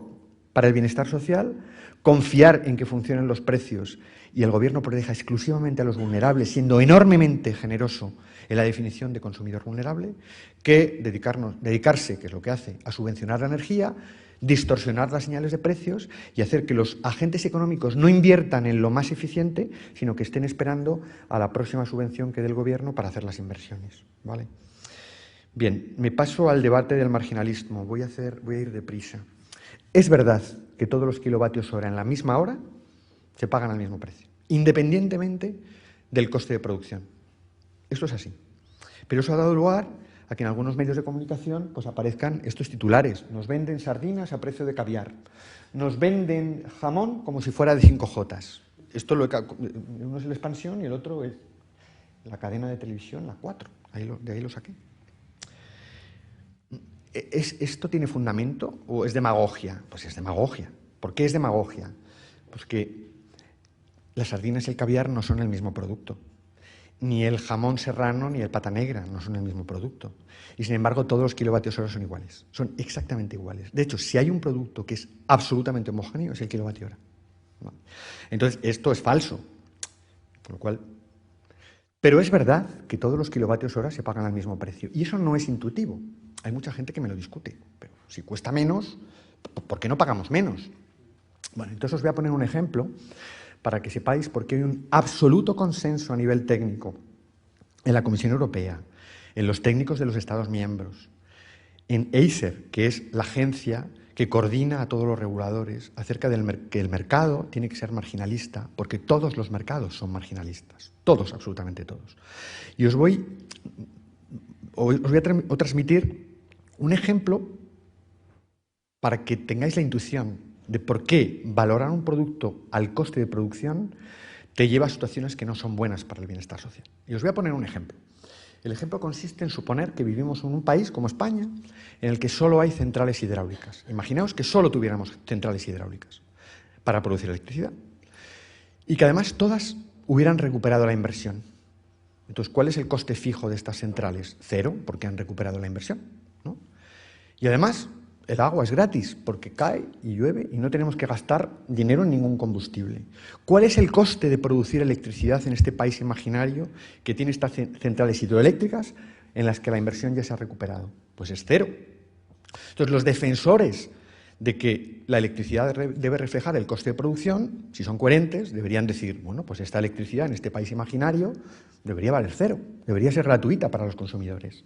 para el bienestar social confiar en que funcionen los precios y el gobierno proteja exclusivamente a los vulnerables, siendo enormemente generoso en la definición de consumidor vulnerable, que dedicarse, que es lo que hace, a subvencionar la energía, distorsionar las señales de precios y hacer que los agentes económicos no inviertan en lo más eficiente, sino que estén esperando a la próxima subvención que dé el gobierno para hacer las inversiones, ¿vale? Bien, me paso al debate del marginalismo. Voy a ir deprisa. Es verdad que todos los kilovatios hora en la misma hora se pagan al mismo precio, independientemente del coste de producción. Esto es así. Pero eso ha dado lugar a que en algunos medios de comunicación pues aparezcan estos titulares. Nos venden sardinas a precio de caviar. Nos venden jamón como si fuera de 5J. Uno es la Expansión y el otro es la cadena de televisión, la 4. De ahí lo saqué. ¿Esto tiene fundamento o es demagogia? Pues es demagogia. ¿Por qué es demagogia? Pues que las sardinas y el caviar no son el mismo producto. Ni el jamón serrano ni el pata negra no son el mismo producto. Y sin embargo todos los kilovatios hora son iguales. Son exactamente iguales. De hecho, si hay un producto que es absolutamente homogéneo es el kilovatio hora. ¿Vale? Entonces, esto es falso. Por lo cual... Pero es verdad que todos los kilovatios hora se pagan al mismo precio. Y eso no es intuitivo. Hay mucha gente que me lo discute. Pero si cuesta menos, ¿por qué no pagamos menos? Bueno, entonces os voy a poner un ejemplo para que sepáis por qué hay un absoluto consenso a nivel técnico en la Comisión Europea, en los técnicos de los Estados miembros, en ACER, que es la agencia que coordina a todos los reguladores acerca de que el mercado tiene que ser marginalista, porque todos los mercados son marginalistas, todos, absolutamente todos. Y os voy a transmitir un ejemplo para que tengáis la intuición de por qué valorar un producto al coste de producción te lleva a situaciones que no son buenas para el bienestar social. Y os voy a poner un ejemplo. El ejemplo consiste en suponer que vivimos en un país como España, en el que solo hay centrales hidráulicas. Imaginaos que solo tuviéramos centrales hidráulicas para producir electricidad. Y que además todas hubieran recuperado la inversión. Entonces, ¿cuál es el coste fijo de estas centrales? Cero, porque han recuperado la inversión, ¿no? Y además, el agua es gratis, porque cae y llueve y no tenemos que gastar dinero en ningún combustible. ¿Cuál es el coste de producir electricidad en este país imaginario que tiene estas centrales hidroeléctricas en las que la inversión ya se ha recuperado? Pues es cero. Entonces, los defensores de que la electricidad debe reflejar el coste de producción, si son coherentes, deberían decir, bueno, pues esta electricidad en este país imaginario debería valer cero, debería ser gratuita para los consumidores.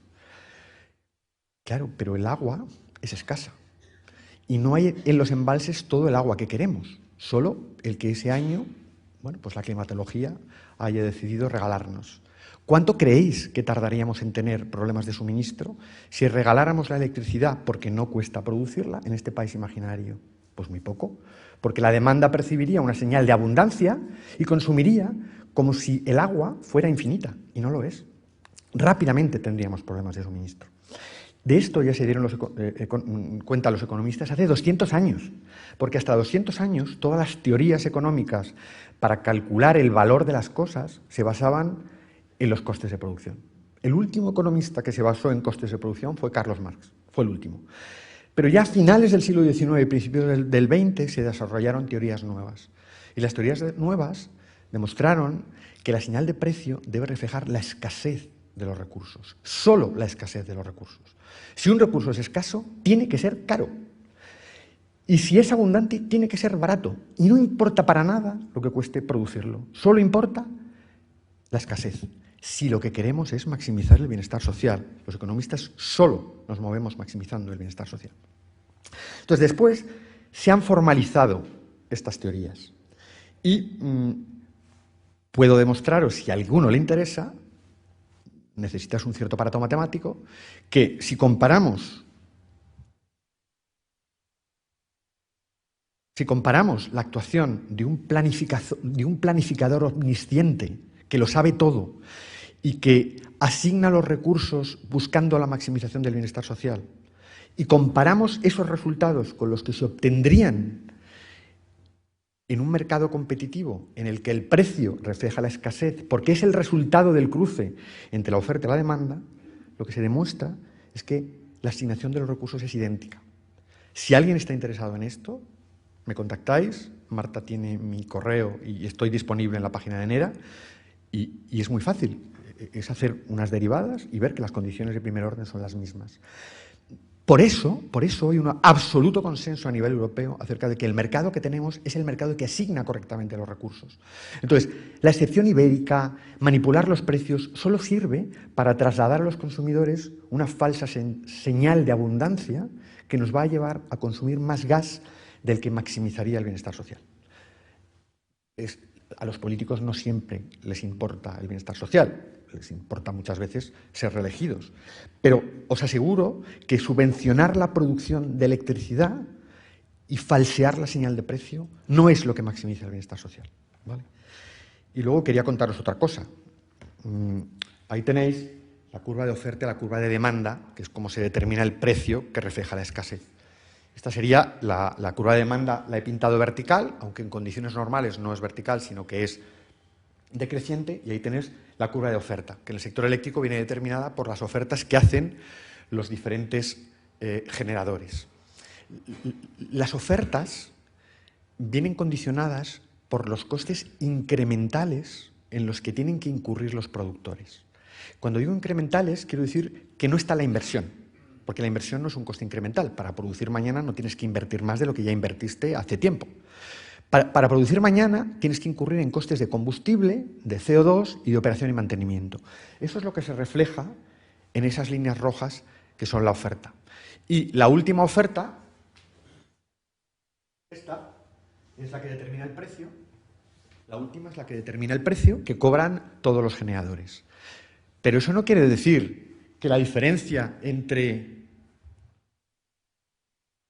Claro, pero el agua es escasa y no hay en los embalses todo el agua que queremos, solo el que ese año, bueno, pues la climatología haya decidido regalarnos. ¿Cuánto creéis que tardaríamos en tener problemas de suministro si regaláramos la electricidad porque no cuesta producirla en este país imaginario? Pues muy poco, porque la demanda percibiría una señal de abundancia y consumiría como si el agua fuera infinita, y no lo es. Rápidamente tendríamos problemas de suministro. De esto ya se dieron cuenta los economistas hace 200 años, porque hasta 200 años todas las teorías económicas para calcular el valor de las cosas se basaban en los costes de producción. El último economista que se basó en costes de producción fue Carlos Marx, fue el último. Pero ya a finales del siglo XIX y principios del XX se desarrollaron teorías nuevas. Y las teorías nuevas demostraron que la señal de precio debe reflejar la escasez de los recursos, solo la escasez de los recursos. Si un recurso es escaso, tiene que ser caro. Y si es abundante, tiene que ser barato. Y no importa para nada lo que cueste producirlo, solo importa la escasez. Si lo que queremos es maximizar el bienestar social, los economistas solo nos movemos maximizando el bienestar social. Entonces, después se han formalizado estas teorías. Y puedo demostraros, si a alguno le interesa, necesitas un cierto aparato matemático que, si comparamos la actuación de un planificador omnisciente que lo sabe todo y que asigna los recursos buscando la maximización del bienestar social, y comparamos esos resultados con los que se obtendrían en un mercado competitivo en el que el precio refleja la escasez, porque es el resultado del cruce entre la oferta y la demanda, lo que se demuestra es que la asignación de los recursos es idéntica. Si alguien está interesado en esto, me contactáis, Marta tiene mi correo y estoy disponible en la página de NERA, y es muy fácil, es hacer unas derivadas y ver que las condiciones de primer orden son las mismas. Por eso hay un absoluto consenso a nivel europeo acerca de que el mercado que tenemos es el mercado que asigna correctamente los recursos. Entonces, la excepción ibérica, manipular los precios, solo sirve para trasladar a los consumidores una falsa señal de abundancia que nos va a llevar a consumir más gas del que maximizaría el bienestar social. A los políticos no siempre les importa el bienestar social, les importa muchas veces ser reelegidos. Pero os aseguro que subvencionar la producción de electricidad y falsear la señal de precio no es lo que maximiza el bienestar social, ¿vale? Y luego quería contaros otra cosa. Ahí tenéis la curva de oferta y la curva de demanda, que es cómo se determina el precio que refleja la escasez. Esta sería la curva de demanda, la he pintado vertical, aunque en condiciones normales no es vertical, sino que es decreciente, y ahí tenéis la curva de oferta, que en el sector eléctrico viene determinada por las ofertas que hacen los diferentes generadores. Las ofertas vienen condicionadas por los costes incrementales en los que tienen que incurrir los productores. Cuando digo incrementales, quiero decir que no está la inversión, porque la inversión no es un coste incremental. Para producir mañana no tienes que invertir más de lo que ya invertiste hace tiempo. Para producir mañana tienes que incurrir en costes de combustible, de CO2 y de operación y mantenimiento. Eso es lo que se refleja en esas líneas rojas que son la oferta. Y la última oferta, esta, es la que determina el precio. La última es la que determina el precio que cobran todos los generadores. Pero eso no quiere decir que la diferencia entre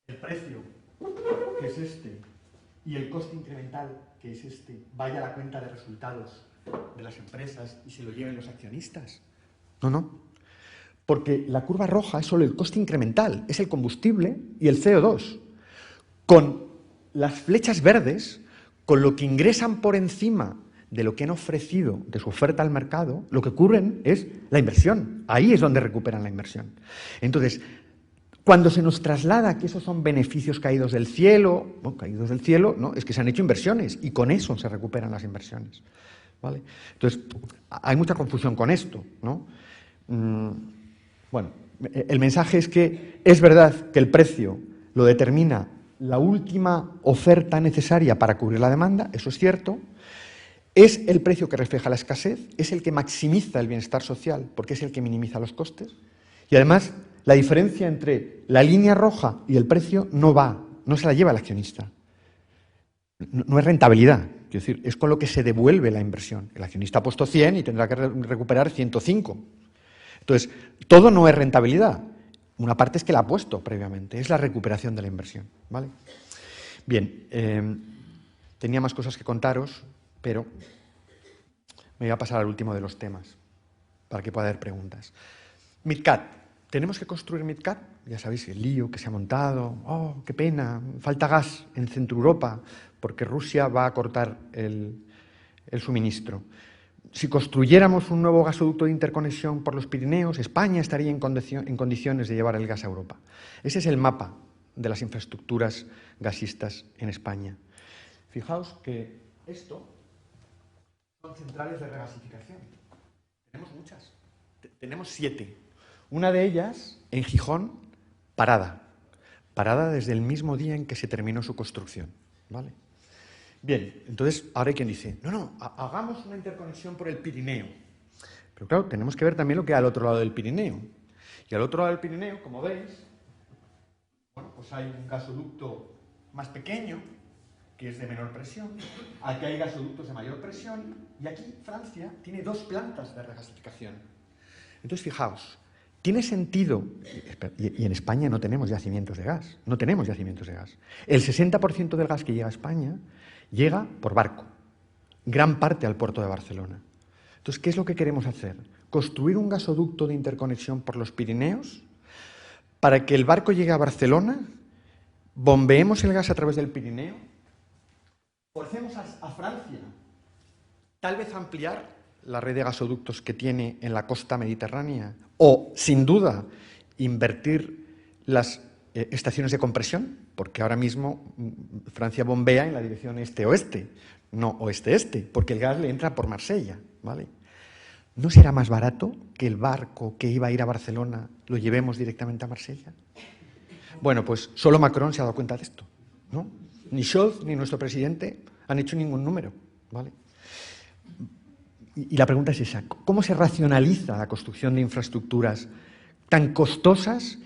el precio, que es este, y el coste incremental, que es este, vaya a la cuenta de resultados de las empresas y se lo lleven los accionistas. No. Porque la curva roja es solo el coste incremental, es el combustible y el CO2. Con las flechas verdes, con lo que ingresan por encima de lo que han ofrecido de su oferta al mercado, lo que ocurren es la inversión. Ahí es donde recuperan la inversión. Entonces, cuando se nos traslada que esos son beneficios caídos del cielo, no, es que se han hecho inversiones y con eso se recuperan las inversiones, ¿vale? Entonces, hay mucha confusión con esto, ¿no? Bueno, el mensaje es que es verdad que el precio lo determina la última oferta necesaria para cubrir la demanda, eso es cierto. Es el precio que refleja la escasez, es el que maximiza el bienestar social porque es el que minimiza los costes. Y además, la diferencia entre la línea roja y el precio no se la lleva el accionista. No es rentabilidad, quiero decir, es con lo que se devuelve la inversión. El accionista ha puesto 100 y tendrá que recuperar 105. Entonces, todo no es rentabilidad. Una parte es que la ha puesto previamente, es la recuperación de la inversión, ¿vale? Bien, tenía más cosas que contaros, pero me voy a pasar al último de los temas para que pueda haber preguntas. MidCat. ¿Tenemos que construir MidCat? Ya sabéis el lío que se ha montado. ¡Oh, qué pena! Falta gas en Centro Europa porque Rusia va a cortar el suministro. Si construyéramos un nuevo gasoducto de interconexión por los Pirineos, España estaría en condiciones de llevar el gas a Europa. Ese es el mapa de las infraestructuras gasistas en España. Fijaos que esto son centrales de regasificación. Tenemos muchas. Tenemos 7. Una de ellas, en Gijón, parada desde el mismo día en que se terminó su construcción, ¿vale? Bien, entonces ahora hay quien dice, no, hagamos una interconexión por el Pirineo. Pero claro, tenemos que ver también lo que hay al otro lado del Pirineo. Y al otro lado del Pirineo, como veis, bueno, pues hay un gasoducto más pequeño, que es de menor presión. Aquí hay gasoductos de mayor presión. Y aquí Francia tiene 2 plantas de regasificación. Entonces, fijaos, tiene sentido, y en España no tenemos yacimientos de gas, no tenemos yacimientos de gas. El 60% del gas que llega a España llega por barco, gran parte al puerto de Barcelona. Entonces, ¿qué es lo que queremos hacer? Construir un gasoducto de interconexión por los Pirineos para que el barco llegue a Barcelona, bombeemos el gas a través del Pirineo, forcemos a Francia, tal vez ampliar la red de gasoductos que tiene en la costa mediterránea o, sin duda, invertir las estaciones de compresión, porque ahora mismo Francia bombea en la dirección este-oeste, no oeste-este, porque el gas le entra por Marsella, ¿vale? ¿No será más barato que el barco que iba a ir a Barcelona lo llevemos directamente a Marsella? Bueno, pues solo Macron se ha dado cuenta de esto, ¿no? Ni Scholz ni nuestro presidente han hecho ningún número, ¿vale? Y la pregunta es esa, ¿cómo se racionaliza la construcción de infraestructuras tan costosas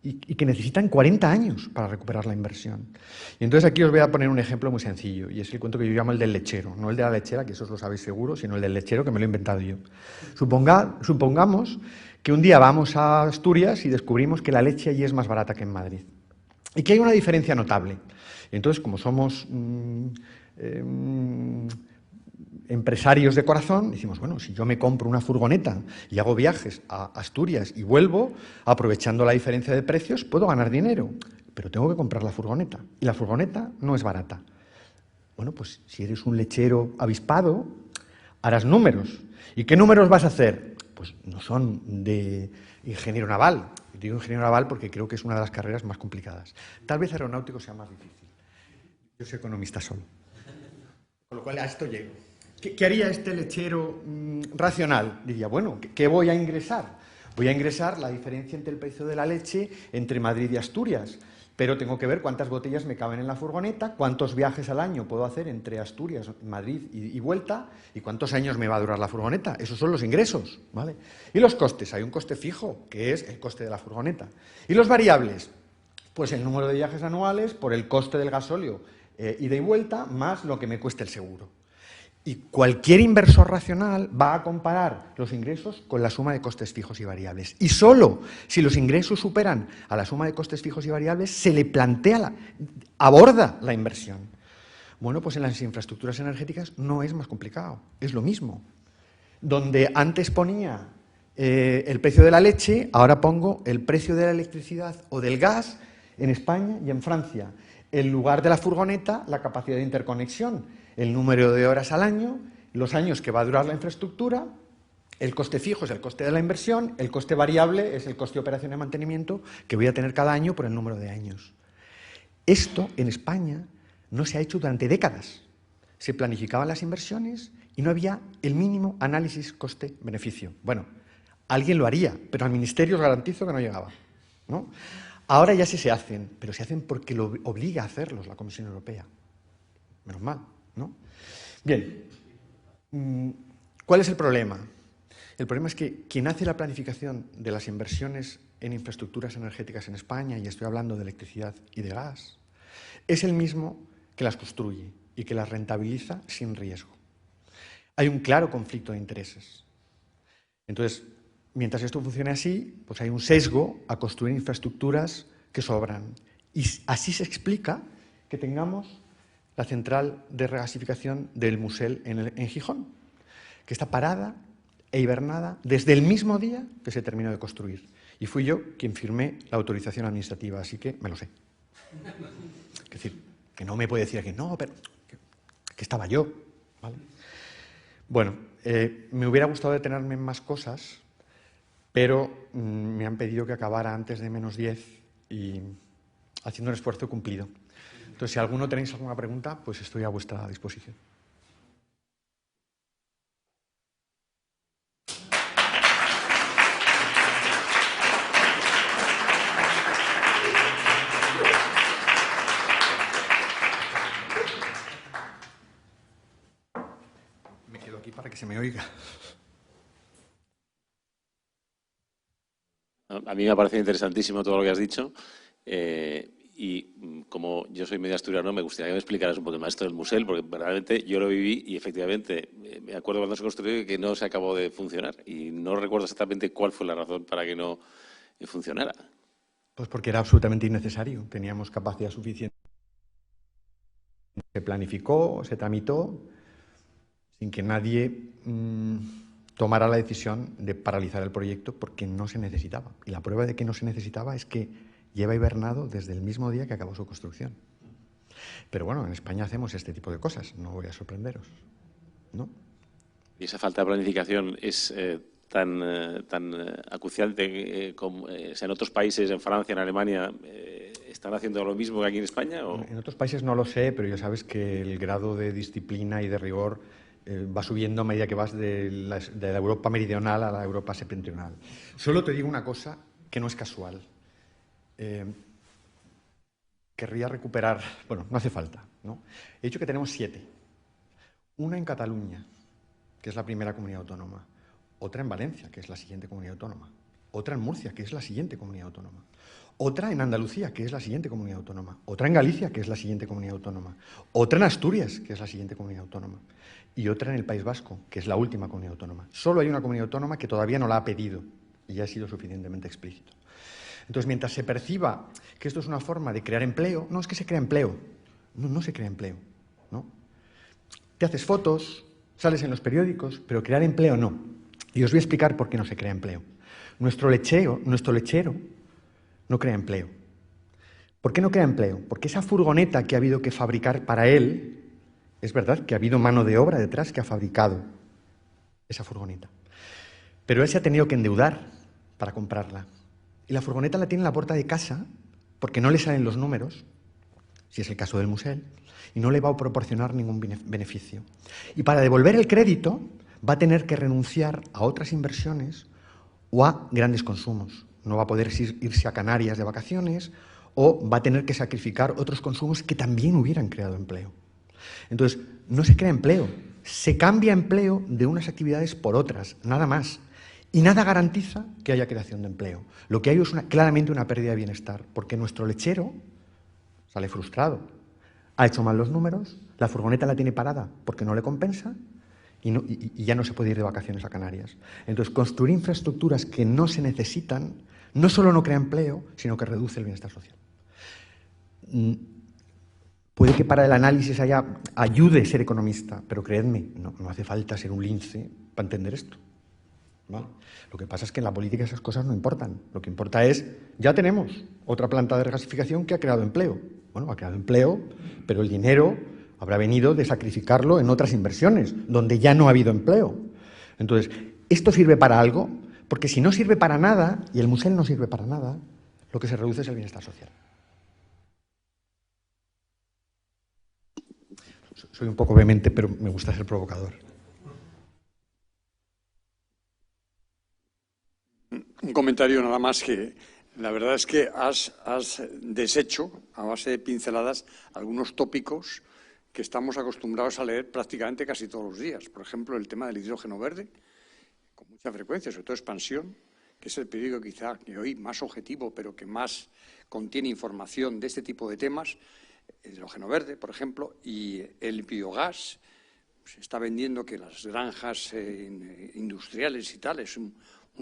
y que necesitan 40 años para recuperar la inversión? Y entonces aquí os voy a poner un ejemplo muy sencillo, y es el cuento que yo llamo el del lechero, no el de la lechera, que eso os lo sabéis seguro, sino el del lechero, que me lo he inventado yo. Supongamos que un día vamos a Asturias y descubrimos que la leche allí es más barata que en Madrid, y que hay una diferencia notable. Y entonces, como somos empresarios de corazón, decimos, bueno, si yo me compro una furgoneta y hago viajes a Asturias y vuelvo, aprovechando la diferencia de precios, puedo ganar dinero, pero tengo que comprar la furgoneta, y la furgoneta no es barata. Bueno, pues si eres un lechero avispado, harás números. ¿Y qué números vas a hacer? Pues no son de ingeniero naval. Digo ingeniero naval porque creo que es una de las carreras más complicadas. Tal vez aeronáutico sea más difícil. Yo soy economista solo. Con lo cual a esto llego. ¿Qué haría este lechero racional? Diría, bueno, ¿qué voy a ingresar? Voy a ingresar la diferencia entre el precio de la leche entre Madrid y Asturias, pero tengo que ver cuántas botellas me caben en la furgoneta, cuántos viajes al año puedo hacer entre Asturias, Madrid y vuelta, y cuántos años me va a durar la furgoneta. Esos son los ingresos, ¿vale? Y los costes, hay un coste fijo, que es el coste de la furgoneta. ¿Y los variables? Pues el número de viajes anuales por el coste del gasóleo ida y vuelta, más lo que me cueste el seguro. Y cualquier inversor racional va a comparar los ingresos con la suma de costes fijos y variables. Y solo si los ingresos superan a la suma de costes fijos y variables, se le plantea, aborda la inversión. Bueno, pues en las infraestructuras energéticas no es más complicado, es lo mismo. Donde antes ponía el precio de la leche, ahora pongo el precio de la electricidad o del gas en España y en Francia. En lugar de la furgoneta, la capacidad de interconexión, el número de horas al año, los años que va a durar la infraestructura, el coste fijo es el coste de la inversión, el coste variable es el coste de operación y mantenimiento que voy a tener cada año por el número de años. Esto en España no se ha hecho durante décadas. Se planificaban las inversiones y no había el mínimo análisis coste-beneficio. Bueno, alguien lo haría, pero al Ministerio os garantizo que no llegaba, ¿no? Ahora ya sí se hacen, pero se hacen porque lo obliga a hacerlos la Comisión Europea. Menos mal, ¿no? Bien, ¿cuál es el problema? El problema es que quien hace la planificación de las inversiones en infraestructuras energéticas en España, y estoy hablando de electricidad y de gas, es el mismo que las construye y que las rentabiliza sin riesgo. Hay un claro conflicto de intereses. Entonces, mientras esto funcione así, pues hay un sesgo a construir infraestructuras que sobran. Y así se explica que tengamos la central de regasificación del Musel en Gijón, que está parada e hibernada desde el mismo día que se terminó de construir. Y fui yo quien firmé la autorización administrativa, así que me lo sé. Es decir, que no me puede decir que no, pero que estaba yo, ¿vale? Bueno, me hubiera gustado detenerme en más cosas, pero me han pedido que acabara antes de -10 y haciendo un esfuerzo cumplido. Entonces, si alguno tenéis alguna pregunta, pues estoy a vuestra disposición. Me quedo aquí para que se me oiga. A mí me ha parecido interesantísimo todo lo que has dicho. Y como yo soy medio asturiano, me gustaría que me explicaras un poco más esto del Musel, porque verdaderamente yo lo viví y efectivamente me acuerdo cuando se construyó que no se acabó de funcionar. Y no recuerdo exactamente cuál fue la razón para que no funcionara. Pues porque era absolutamente innecesario. Teníamos capacidad suficiente. Se planificó, se tramitó, sin que nadie tomara la decisión de paralizar el proyecto porque no se necesitaba. Y la prueba de que no se necesitaba es que lleva hibernado desde el mismo día que acabó su construcción. Pero bueno, en España hacemos este tipo de cosas, no voy a sorprenderos, ¿no? Y esa falta de planificación es tan acuciante como en otros países, en Francia, en Alemania, ¿están haciendo lo mismo que aquí en España? ¿O? En otros países no lo sé, pero ya sabes que el grado de disciplina y de rigor va subiendo a medida que vas de la Europa meridional a la Europa septentrional. Solo te digo una cosa que no es casual. Querría recuperar, bueno, no hace falta, ¿no? He dicho que tenemos 7. Una en Cataluña, que es la primera comunidad autónoma. Otra en Valencia, que es la siguiente comunidad autónoma. Otra en Murcia, que es la siguiente comunidad autónoma. Otra en Andalucía, que es la siguiente comunidad autónoma. Otra en Galicia, que es la siguiente comunidad autónoma. Otra en Asturias, que es la siguiente comunidad autónoma. Y otra en el País Vasco, que es la última comunidad autónoma. Solo hay una comunidad autónoma que todavía no la ha pedido y ya ha sido suficientemente explícito. Entonces, mientras se perciba que esto es una forma de crear empleo, no es que se crea empleo, no se crea empleo, ¿no? Te haces fotos, sales en los periódicos, pero crear empleo no. Y os voy a explicar por qué no se crea empleo. Nuestro lechero no crea empleo. ¿Por qué no crea empleo? Porque esa furgoneta que ha habido que fabricar para él, es verdad que ha habido mano de obra detrás que ha fabricado esa furgoneta. Pero él se ha tenido que endeudar para comprarla. Y la furgoneta la tiene en la puerta de casa porque no le salen los números, si es el caso del Musel, y no le va a proporcionar ningún beneficio. Y para devolver el crédito va a tener que renunciar a otras inversiones o a grandes consumos. No va a poder irse a Canarias de vacaciones o va a tener que sacrificar otros consumos que también hubieran creado empleo. Entonces, no se crea empleo, se cambia empleo de unas actividades por otras, nada más. Y nada garantiza que haya creación de empleo. Lo que hay es claramente una pérdida de bienestar, porque nuestro lechero sale frustrado. Ha hecho mal los números, la furgoneta la tiene parada porque no le compensa y ya no se puede ir de vacaciones a Canarias. Entonces, construir infraestructuras que no se necesitan no solo no crea empleo, sino que reduce el bienestar social. Puede que para el análisis ayude ser economista, pero creedme, no hace falta ser un lince para entender esto. ¿Vale? Lo que pasa es que en la política esas cosas no importan. Lo que importa es, ya tenemos otra planta de regasificación que ha creado empleo. Bueno, ha creado empleo, pero el dinero habrá venido de sacrificarlo en otras inversiones, donde ya no ha habido empleo. Entonces, ¿esto sirve para algo? Porque si no sirve para nada, y el Musel no sirve para nada, lo que se reduce es el bienestar social. Soy un poco vehemente, pero me gusta ser provocador. Un comentario nada más que la verdad es que has deshecho, a base de pinceladas, algunos tópicos que estamos acostumbrados a leer prácticamente casi todos los días. Por ejemplo, el tema del hidrógeno verde, con mucha frecuencia, sobre todo Expansión, que es el periódico quizá que hoy más objetivo, pero que más contiene información de este tipo de temas. El hidrógeno verde, por ejemplo, y el biogás. Se está vendiendo que las granjas industriales y tal es un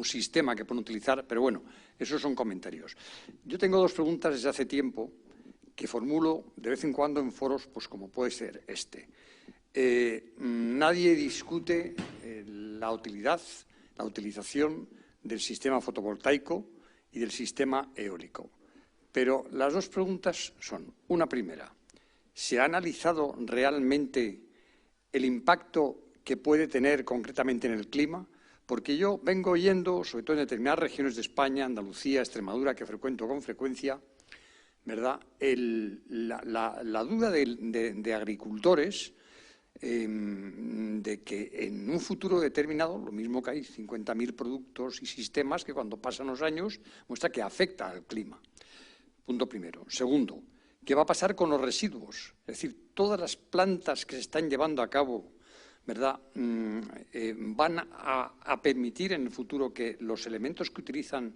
sistema que pueden utilizar, pero bueno, esos son comentarios. Yo tengo 2 preguntas desde hace tiempo que formulo de vez en cuando en foros, pues como puede ser este. Nadie discute la utilización del sistema fotovoltaico y del sistema eólico. Pero las 2 preguntas son, una primera, ¿se ha analizado realmente el impacto que puede tener concretamente en el clima? Porque yo vengo oyendo, sobre todo en determinadas regiones de España, Andalucía, Extremadura, que frecuento con frecuencia, ¿verdad? La duda de agricultores de que en un futuro determinado, lo mismo que hay 50.000 productos y sistemas que cuando pasan los años muestra que afecta al clima. Punto primero. Segundo, ¿qué va a pasar con los residuos? Es decir, todas las plantas que se están llevando a cabo, ¿verdad?, van a permitir en el futuro que los elementos que utilizan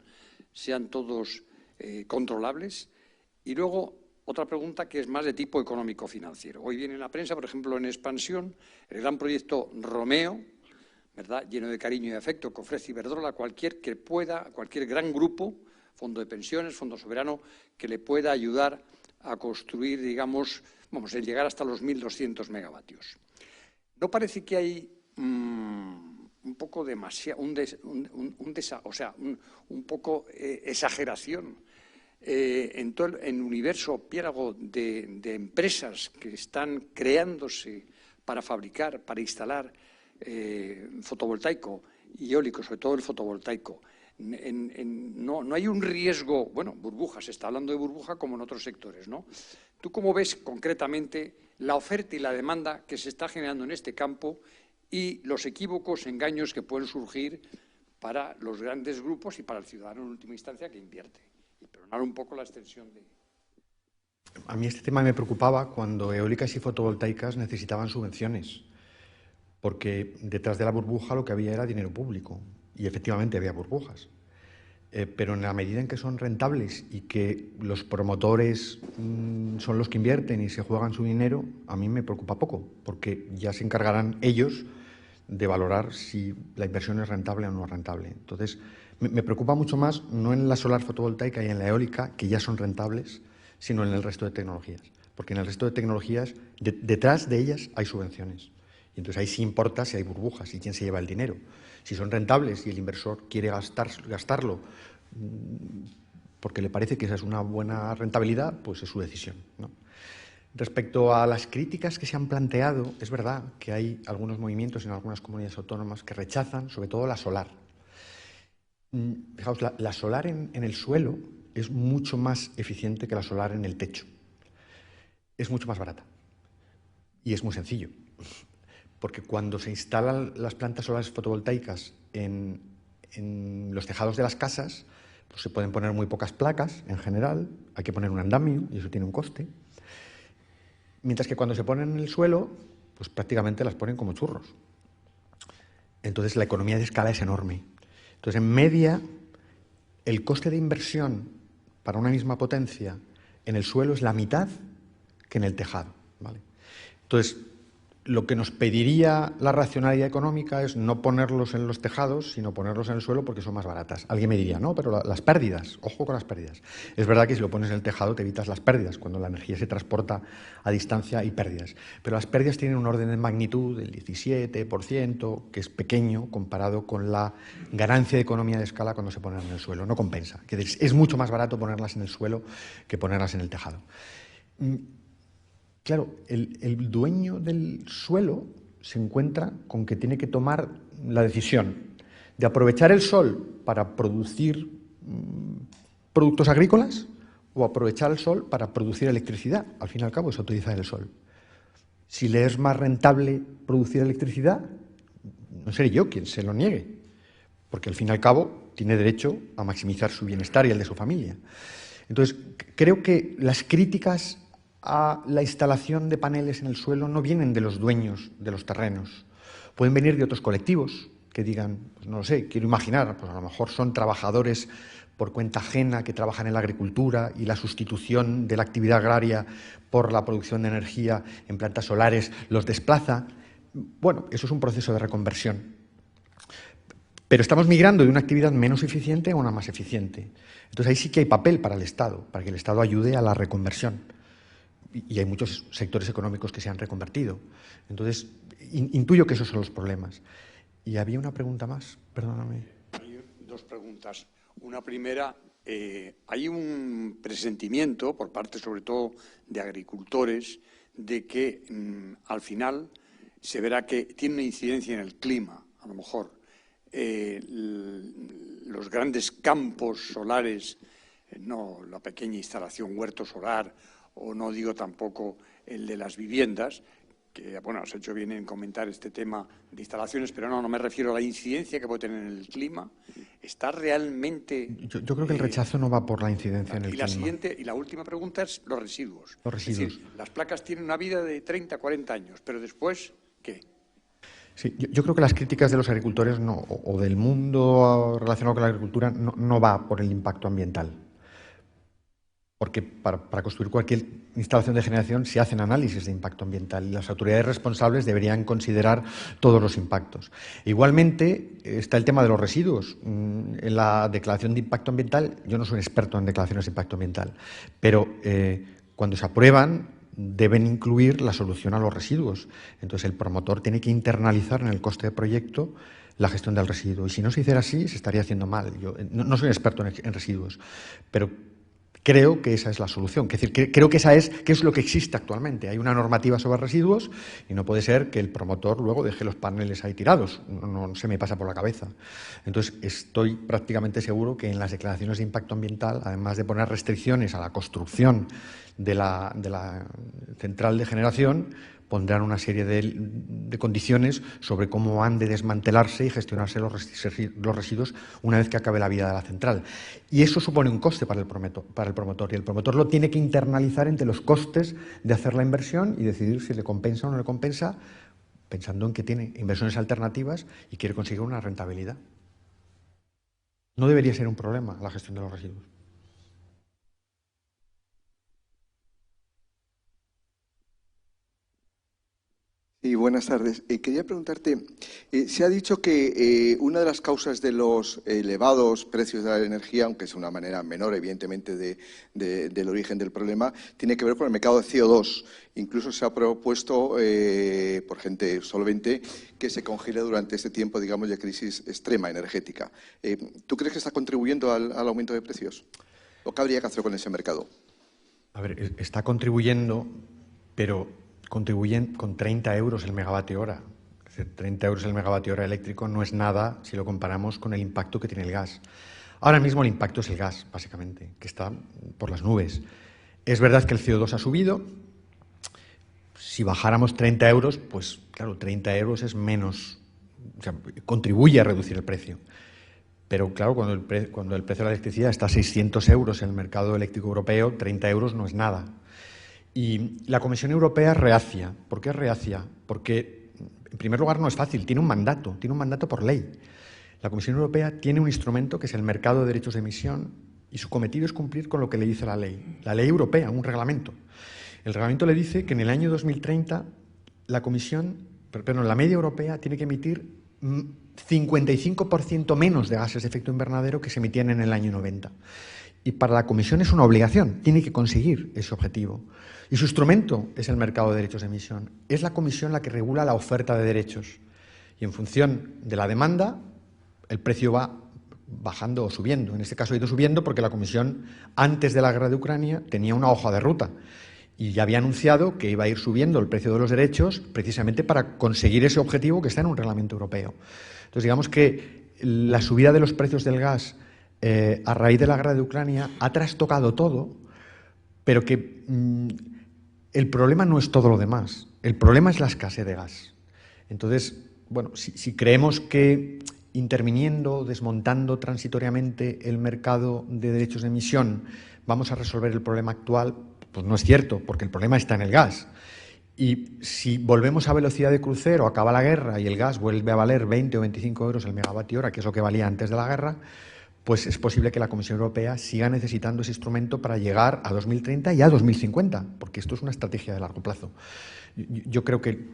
sean todos controlables. Y luego, otra pregunta que es más de tipo económico-financiero. Hoy viene en la prensa, por ejemplo, en Expansión, el gran proyecto Romeo, ¿verdad?, lleno de cariño y afecto, que ofrece Iberdrola a cualquier gran grupo, fondo de pensiones, fondo soberano, que le pueda ayudar a construir, digamos, el llegar hasta los 1.200 megavatios. ¿No parece que hay un poco demasiado, un poco exageración en todo el universo piélago de empresas que están creándose para fabricar, para instalar fotovoltaico y eólico, sobre todo el fotovoltaico? No hay un riesgo, bueno, burbujas, se está hablando de burbuja como en otros sectores, ¿no? ¿Tú cómo ves concretamente la oferta y la demanda que se está generando en este campo y los equívocos, engaños que pueden surgir para los grandes grupos y para el ciudadano en última instancia que invierte? Y perdonar un poco la extensión de... A mí este tema me preocupaba cuando eólicas y fotovoltaicas necesitaban subvenciones, porque detrás de la burbuja lo que había era dinero público, y efectivamente había burbujas. Pero en la medida en que son rentables y que los promotores son los que invierten y se juegan su dinero, a mí me preocupa poco, porque ya se encargarán ellos de valorar si la inversión es rentable o no es rentable. Entonces, me preocupa mucho más no en la solar fotovoltaica y en la eólica, que ya son rentables, sino en el resto de tecnologías. Porque en el resto de tecnologías, detrás de ellas hay subvenciones. Y entonces ahí sí importa si hay burbujas y quién se lleva el dinero. Si son rentables y el inversor quiere gastarlo porque le parece que esa es una buena rentabilidad, pues es su decisión, ¿no? Respecto a las críticas que se han planteado, es verdad que hay algunos movimientos en algunas comunidades autónomas que rechazan, sobre todo la solar. Fijaos, la solar en el suelo es mucho más eficiente que la solar en el techo. Es mucho más barata y es muy sencillo. Porque cuando se instalan las plantas solares fotovoltaicas en los tejados de las casas, pues se pueden poner muy pocas placas en general, hay que poner un andamio y eso tiene un coste. Mientras que cuando se ponen en el suelo, pues prácticamente las ponen como churros. Entonces la economía de escala es enorme. Entonces en media el coste de inversión para una misma potencia en el suelo es la mitad que en el tejado, ¿vale? Entonces, lo que nos pediría la racionalidad económica es no ponerlos en los tejados, sino ponerlos en el suelo porque son más baratas. Alguien me diría, no, pero las pérdidas, ojo con las pérdidas. Es verdad que si lo pones en el tejado te evitas las pérdidas. Cuando la energía se transporta a distancia hay pérdidas. Pero las pérdidas tienen un orden de magnitud del 17%, que es pequeño comparado con la ganancia de economía de escala cuando se ponen en el suelo. No compensa. Es mucho más barato ponerlas en el suelo que ponerlas en el tejado. Claro, el dueño del suelo se encuentra con que tiene que tomar la decisión de aprovechar el sol para producir productos agrícolas o aprovechar el sol para producir electricidad. Al fin y al cabo es utilizar el sol. Si le es más rentable producir electricidad, no seré yo quien se lo niegue, porque al fin y al cabo tiene derecho a maximizar su bienestar y el de su familia. Entonces, creo que las críticas a la instalación de paneles en el suelo no vienen de los dueños de los terrenos. Pueden venir de otros colectivos que digan, pues no lo sé, quiero imaginar, pues a lo mejor son trabajadores por cuenta ajena que trabajan en la agricultura y la sustitución de la actividad agraria por la producción de energía en plantas solares los desplaza. Bueno, eso es un proceso de reconversión. Pero estamos migrando de una actividad menos eficiente a una más eficiente. Entonces ahí sí que hay papel para el Estado, para que el Estado ayude a la reconversión. Y hay muchos sectores económicos que se han reconvertido. Entonces, intuyo que esos son los problemas. Y había una pregunta más, perdóname. Hay dos preguntas. Una primera, hay un presentimiento por parte, sobre todo, de agricultores, de que al final se verá que tiene una incidencia en el clima, a lo mejor. Los grandes campos solares, no la pequeña instalación huerto solar, o no digo tampoco el de las viviendas, que, bueno, has hecho bien en comentar este tema de instalaciones, pero no me refiero a la incidencia que puede tener en el clima. ¿Está realmente...? Yo creo que el rechazo no va por la incidencia en el clima. Y la última pregunta es los residuos. Los residuos. Es decir, las placas tienen una vida de 30, 40 años, pero después, ¿qué? Sí, yo creo que las críticas de los agricultores o del mundo relacionado con la agricultura no va por el impacto ambiental. porque para construir cualquier instalación de generación se hacen análisis de impacto ambiental y las autoridades responsables deberían considerar todos los impactos. Igualmente está el tema de los residuos. En la declaración de impacto ambiental, yo no soy experto en declaraciones de impacto ambiental, pero cuando se aprueban deben incluir la solución a los residuos. Entonces el promotor tiene que internalizar en el coste de proyecto la gestión del residuo. Y si no se hiciera así, se estaría haciendo mal. Yo no soy experto en residuos, pero creo que esa es la solución. Es decir, creo que esa es lo que existe actualmente. Hay una normativa sobre residuos y no puede ser que el promotor luego deje los paneles ahí tirados. No se me pasa por la cabeza. Entonces, estoy prácticamente seguro que en las declaraciones de impacto ambiental, además de poner restricciones a la construcción de la central de generación, pondrán una serie de condiciones sobre cómo han de desmantelarse y gestionarse los residuos una vez que acabe la vida de la central. Y eso supone un coste para el promotor, y el promotor lo tiene que internalizar entre los costes de hacer la inversión y decidir si le compensa o no le compensa, pensando en que tiene inversiones alternativas y quiere conseguir una rentabilidad. No debería ser un problema la gestión de los residuos. Sí, buenas tardes. Quería preguntarte, se ha dicho que una de las causas de los elevados precios de la energía, aunque es una manera menor, evidentemente, del origen del problema, tiene que ver con el mercado de CO2. Incluso se ha propuesto por gente solvente que se congele durante este tiempo, digamos, de crisis extrema energética. ¿Tú crees que está contribuyendo al aumento de precios? ¿O qué habría que hacer con ese mercado? A ver, está contribuyendo, pero contribuyen con 30 euros el megavatio hora. Es decir, 30 euros el megavatio hora eléctrico no es nada si lo comparamos con el impacto que tiene el gas. Ahora mismo el impacto es el gas, básicamente, que está por las nubes. Es verdad que el CO2 ha subido. Si bajáramos 30 euros, pues claro, 30 euros es menos, o sea, contribuye a reducir el precio. Pero claro, cuando el precio de la electricidad está a 600 euros en el mercado eléctrico europeo, 30 euros no es nada. Y la Comisión Europea es reacia. ¿Por qué es reacia? Porque, en primer lugar, no es fácil, tiene un mandato por ley. La Comisión Europea tiene un instrumento que es el mercado de derechos de emisión y su cometido es cumplir con lo que le dice la ley europea, un reglamento. El reglamento le dice que en el año 2030 la media europea tiene que emitir 55% menos de gases de efecto invernadero que se emitían en el año 90. Y para la Comisión es una obligación, tiene que conseguir ese objetivo. Y su instrumento es el mercado de derechos de emisión. Es la Comisión la que regula la oferta de derechos. Y en función de la demanda, el precio va bajando o subiendo. En este caso ha ido subiendo porque la Comisión, antes de la guerra de Ucrania, tenía una hoja de ruta. Y ya había anunciado que iba a ir subiendo el precio de los derechos precisamente para conseguir ese objetivo que está en un reglamento europeo. Entonces, digamos que la subida de los precios del gas a raíz de la guerra de Ucrania ha trastocado todo, pero que el problema no es todo lo demás. El problema es la escasez de gas. Entonces, bueno, si creemos que interviniendo, desmontando transitoriamente el mercado de derechos de emisión, vamos a resolver el problema actual, pues no es cierto, porque el problema está en el gas. Y si volvemos a velocidad de crucero, acaba la guerra y el gas vuelve a valer 20 o 25 euros el megavatio hora, que es lo que valía antes de la guerra, pues es posible que la Comisión Europea siga necesitando ese instrumento para llegar a 2030 y a 2050, porque esto es una estrategia de largo plazo. Yo creo que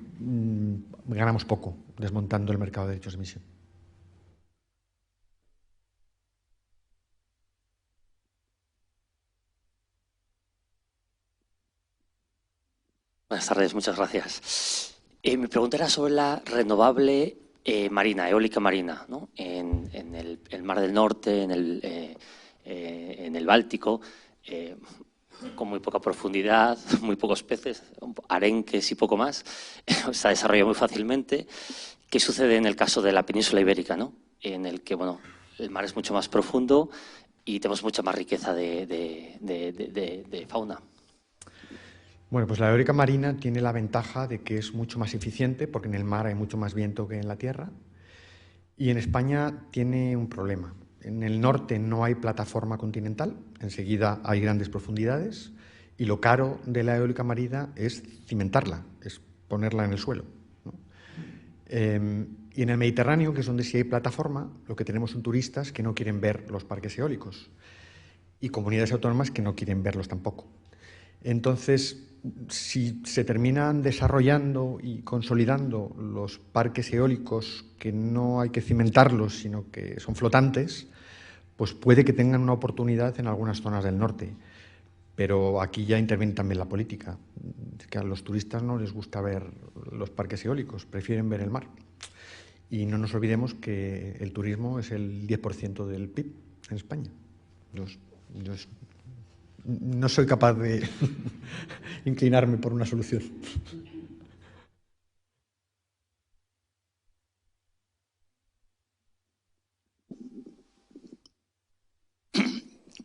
ganamos poco desmontando el mercado de derechos de emisión. Buenas tardes, muchas gracias. Mi pregunta era sobre la renovable marina, eólica marina, ¿no? En el Mar del Norte, en el Báltico, con muy poca profundidad, muy pocos peces, arenques y poco más. Se ha desarrollado muy fácilmente. ¿Qué sucede en el caso de la península ibérica, ¿no? En el que, bueno, el mar es mucho más profundo y tenemos mucha más riqueza de fauna? Bueno, pues la eólica marina tiene la ventaja de que es mucho más eficiente porque en el mar hay mucho más viento que en la tierra, y en España tiene un problema. En el norte no hay plataforma continental, enseguida hay grandes profundidades y lo caro de la eólica marina es cimentarla, es ponerla en el suelo, ¿no? Y en el Mediterráneo, que es donde sí hay plataforma, lo que tenemos son turistas que no quieren ver los parques eólicos. y comunidades autónomas que no quieren verlos tampoco. Entonces, si se terminan desarrollando y consolidando los parques eólicos, que no hay que cimentarlos, sino que son flotantes, pues puede que tengan una oportunidad en algunas zonas del norte. Pero aquí ya interviene también la política. Es que a los turistas no les gusta ver los parques eólicos, prefieren ver el mar. Y no nos olvidemos que el turismo es el 10% del PIB en España. No soy capaz de inclinarme por una solución.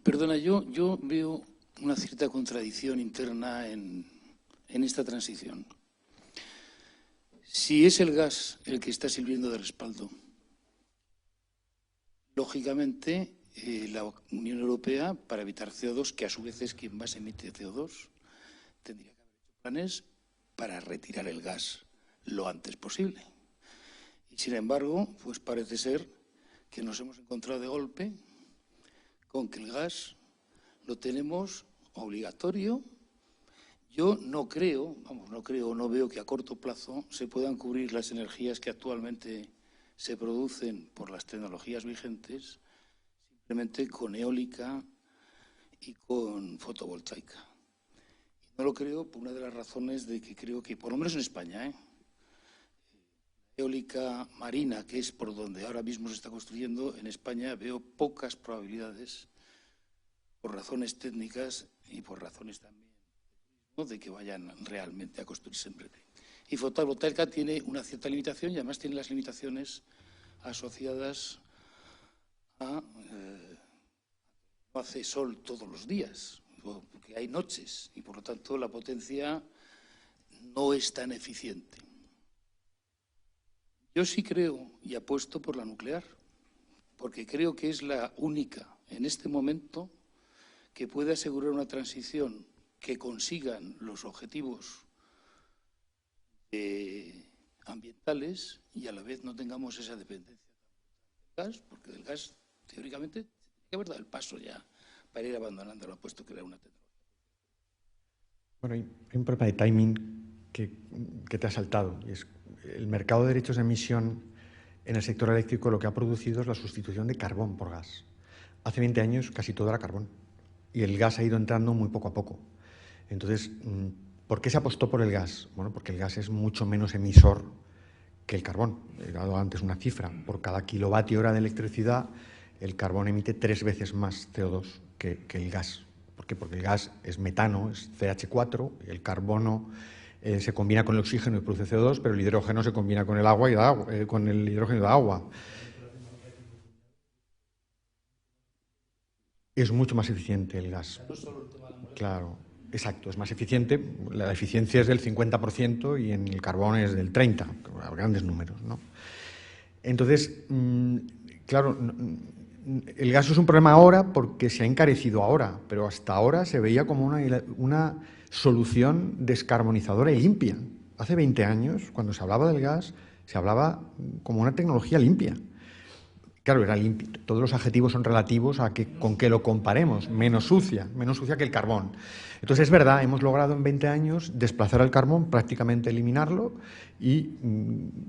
Perdona, yo veo una cierta contradicción interna en esta transición. Si es el gas el que está sirviendo de respaldo, lógicamente la Unión Europea, para evitar CO2, que a su vez es quien más emite CO2, tendría que haber hecho planes para retirar el gas lo antes posible. Y sin embargo, pues parece ser que nos hemos encontrado de golpe con que el gas lo tenemos obligatorio. Yo no veo que a corto plazo se puedan cubrir las energías que actualmente se producen por las tecnologías vigentes simplemente con eólica y con fotovoltaica. Y no lo creo por una de las razones de que creo que, por lo menos en España, eólica marina, que es por donde ahora mismo se está construyendo, en España veo pocas probabilidades, por razones técnicas y por razones también de que vayan realmente a construirse en breve. Y fotovoltaica tiene una cierta limitación y además tiene las limitaciones asociadas a no hace sol todos los días, porque hay noches y por lo tanto la potencia no es tan eficiente. Yo sí creo y apuesto por la nuclear, porque creo que es la única en este momento que puede asegurar una transición que consigan los objetivos ambientales y a la vez no tengamos esa dependencia del gas, porque del gas teóricamente tiene que haber dado el paso ya para ir abandonándolo, puesto que era una tecnología. Bueno, hay un problema de timing que te ha saltado, y es el mercado de derechos de emisión en el sector eléctrico lo que ha producido es la sustitución de carbón por gas. Hace 20 años casi todo era carbón y el gas ha ido entrando muy poco a poco. Entonces, ¿por qué se apostó por el gas? Bueno, porque el gas es mucho menos emisor que el carbón. He dado antes una cifra. Por cada kilovatio hora de electricidad, el carbón emite 3 veces más CO2 que el gas. ¿Por qué? Porque el gas es metano, es CH4, y el carbono se combina con el oxígeno y produce CO2, pero el hidrógeno se combina con el agua y con el hidrógeno y da agua. Es mucho más eficiente el gas. Claro, exacto, es más eficiente. La eficiencia es del 50% y en el carbón es del 30%, a grandes números, ¿no? Entonces, claro, el gas es un problema ahora porque se ha encarecido ahora, pero hasta ahora se veía como una solución descarbonizadora y limpia. Hace 20 años, cuando se hablaba del gas, se hablaba como una tecnología limpia. Claro, era limpio. Todos los adjetivos son relativos a con qué lo comparemos. Menos sucia que el carbón. Entonces, es verdad, hemos logrado en 20 años desplazar el carbón, prácticamente eliminarlo y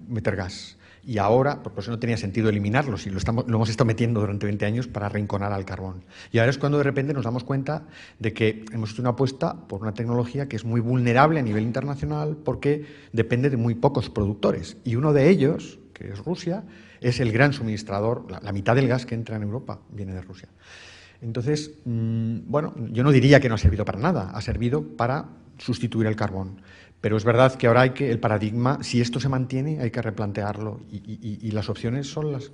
meter gas. Y ahora, por eso no tenía sentido eliminarlo, si lo hemos estado metiendo durante 20 años para arrinconar al carbón. Y ahora es cuando de repente nos damos cuenta de que hemos hecho una apuesta por una tecnología que es muy vulnerable a nivel internacional porque depende de muy pocos productores. Y uno de ellos, que es Rusia, es el gran suministrador, la mitad del gas que entra en Europa viene de Rusia. Entonces, bueno, yo no diría que no ha servido para nada, ha servido para sustituir el carbón. Pero es verdad que ahora el paradigma, si esto se mantiene, hay que replantearlo y las opciones son las...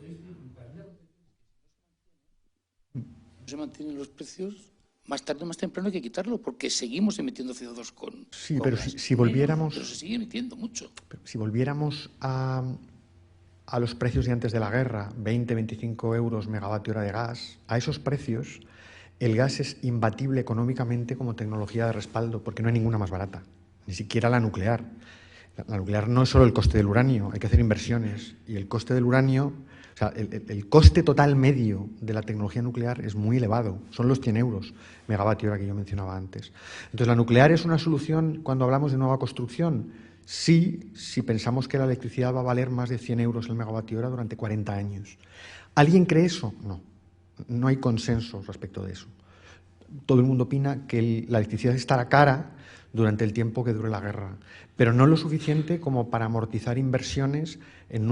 Se mantienen los precios, más tarde o más temprano hay que quitarlo porque seguimos emitiendo CO2 con... Sí, con pero gas. si volviéramos... Pero se sigue emitiendo mucho. Si volviéramos a los precios de antes de la guerra, 20-25 euros megavatio hora de gas, a esos precios el gas es imbatible económicamente como tecnología de respaldo porque no hay ninguna más barata. Ni siquiera la nuclear. La nuclear no es solo el coste del uranio, hay que hacer inversiones. Y el coste del uranio O sea, el coste total medio de la tecnología nuclear es muy elevado, son los 100 euros megavatio hora que yo mencionaba antes. Entonces, ¿la nuclear es una solución cuando hablamos de nueva construcción? Sí, si pensamos que la electricidad va a valer más de 100 euros el megavatio hora durante 40 años. ¿Alguien cree eso? No, no hay consenso respecto de eso. Todo el mundo opina que la electricidad estará cara durante el tiempo que dure la guerra, pero no lo suficiente como para amortizar inversiones en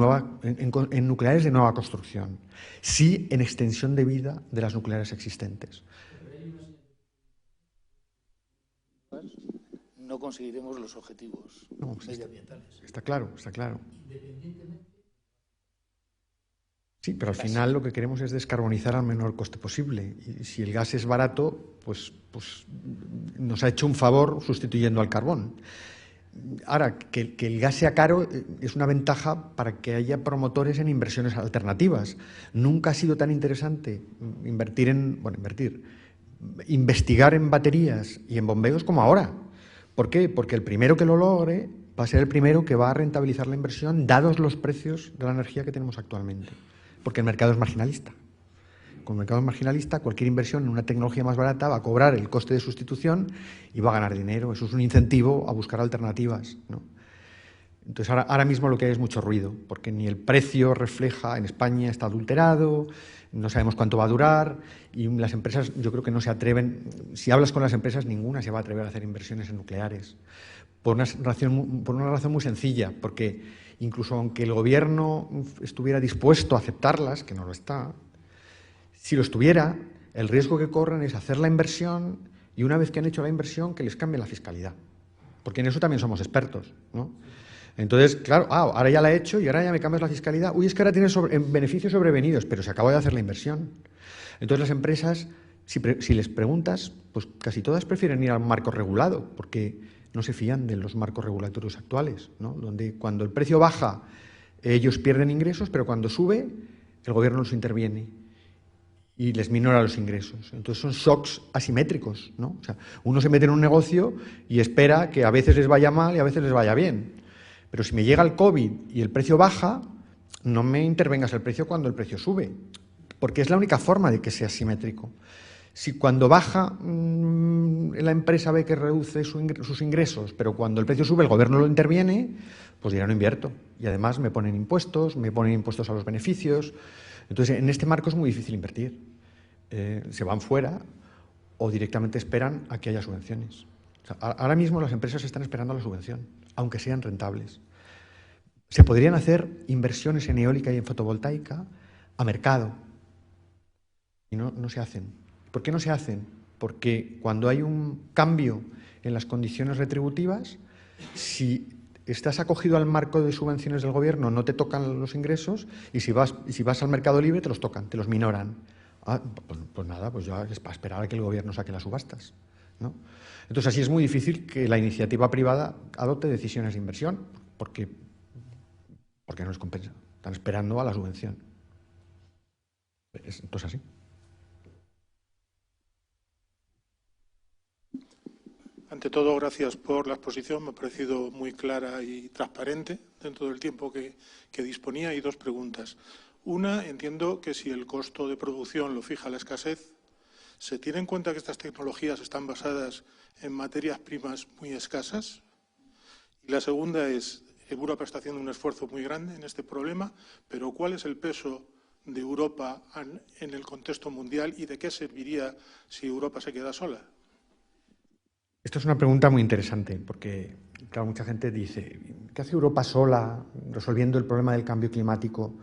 nucleares de nueva construcción, sí en extensión de vida de las nucleares existentes. No conseguiremos los objetivos medioambientales. Está claro, está claro. Sí, pero al final lo que queremos es descarbonizar al menor coste posible. Y si el gas es barato, pues nos ha hecho un favor sustituyendo al carbón. Ahora, que el gas sea caro es una ventaja para que haya promotores en inversiones alternativas. Nunca ha sido tan interesante investigar en baterías y en bombeos como ahora. ¿Por qué? Porque el primero que lo logre va a ser el primero que va a rentabilizar la inversión, dados los precios de la energía que tenemos actualmente. Porque el mercado es marginalista. Con el mercado marginalista, cualquier inversión en una tecnología más barata va a cobrar el coste de sustitución y va a ganar dinero. Eso es un incentivo a buscar alternativas, ¿no? Entonces, ahora mismo lo que hay es mucho ruido, porque ni el precio refleja, en España está adulterado, no sabemos cuánto va a durar, y las empresas yo creo que no se atreven, si hablas con las empresas, ninguna se va a atrever a hacer inversiones en nucleares, por una razón muy sencilla, porque incluso aunque el gobierno estuviera dispuesto a aceptarlas, que no lo está, si lo estuviera, el riesgo que corren es hacer la inversión y una vez que han hecho la inversión que les cambie la fiscalidad, porque en eso también somos expertos, ¿no? Entonces, claro, ahora ya la he hecho y ahora ya me cambias la fiscalidad. Uy, es que ahora tienes beneficios sobrevenidos, pero se acaba de hacer la inversión. Entonces las empresas, si les preguntas, pues casi todas prefieren ir al marco regulado, porque no se fían de los marcos regulatorios actuales, ¿no? Donde cuando el precio baja, ellos pierden ingresos, pero cuando sube, el gobierno los interviene y les minora los ingresos. Entonces son shocks asimétricos, ¿no? O sea, uno se mete en un negocio y espera que a veces les vaya mal y a veces les vaya bien. Pero si me llega el COVID y el precio baja, no me intervengas el precio cuando el precio sube, porque es la única forma de que sea simétrico. Si cuando baja la empresa ve que reduce sus ingresos, pero cuando el precio sube el gobierno lo interviene, pues dirá no invierto. Y además me ponen impuestos a los beneficios. Entonces, en este marco es muy difícil invertir. Se van fuera o directamente esperan a que haya subvenciones. O sea, ahora mismo las empresas están esperando a la subvención, aunque sean rentables. Se podrían hacer inversiones en eólica y en fotovoltaica a mercado y no se hacen. ¿Por qué no se hacen? Porque cuando hay un cambio en las condiciones retributivas, si estás acogido al marco de subvenciones del gobierno no te tocan los ingresos y si vas al mercado libre te los tocan, te los minoran. Pues nada, pues ya es para esperar a que el gobierno saque las subastas, ¿no? Entonces así es muy difícil que la iniciativa privada adopte decisiones de inversión porque no les compensa. Están esperando a la subvención. Entonces así. Ante todo, gracias por la exposición. Me ha parecido muy clara y transparente dentro del tiempo que disponía. Y dos preguntas. Una, entiendo que si el costo de producción lo fija la escasez, ¿se tiene en cuenta que estas tecnologías están basadas en materias primas muy escasas? Y la segunda es, Europa está haciendo un esfuerzo muy grande en este problema, pero ¿cuál es el peso de Europa en el contexto mundial y de qué serviría si Europa se queda sola? Esto es una pregunta muy interesante porque, claro, mucha gente dice, ¿qué hace Europa sola resolviendo el problema del cambio climático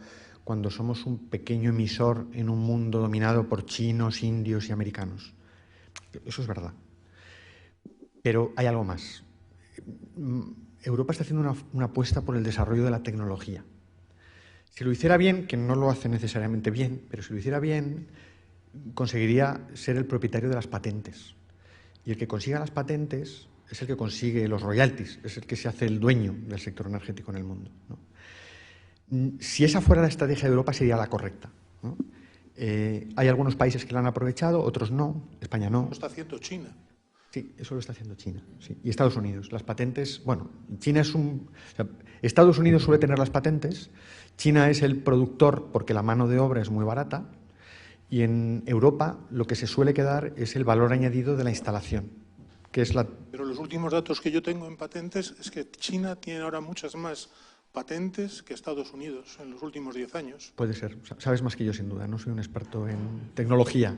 cuando somos un pequeño emisor en un mundo dominado por chinos, indios y americanos? Eso es verdad. Pero hay algo más. Europa está haciendo una apuesta por el desarrollo de la tecnología. Si lo hiciera bien, que no lo hace necesariamente bien, pero si lo hiciera bien, conseguiría ser el propietario de las patentes. Y el que consiga las patentes es el que consigue los royalties, es el que se hace el dueño del sector energético en el mundo, ¿no? Si esa fuera la estrategia de Europa, sería la correcta, ¿no? Hay algunos países que la han aprovechado, otros no, España no. Lo está haciendo China. Sí, eso lo está haciendo China, sí. Y Estados Unidos. Las patentes, bueno, China es Estados Unidos suele tener las patentes China es el productor porque la mano de obra es muy barata, y en Europa lo que se suele quedar es el valor añadido de la instalación, que es la... Pero los últimos datos que yo tengo en patentes es que China tiene ahora muchas más patentes que Estados Unidos en los últimos 10 años. Puede ser, sabes más que yo sin duda, no soy un experto en tecnología,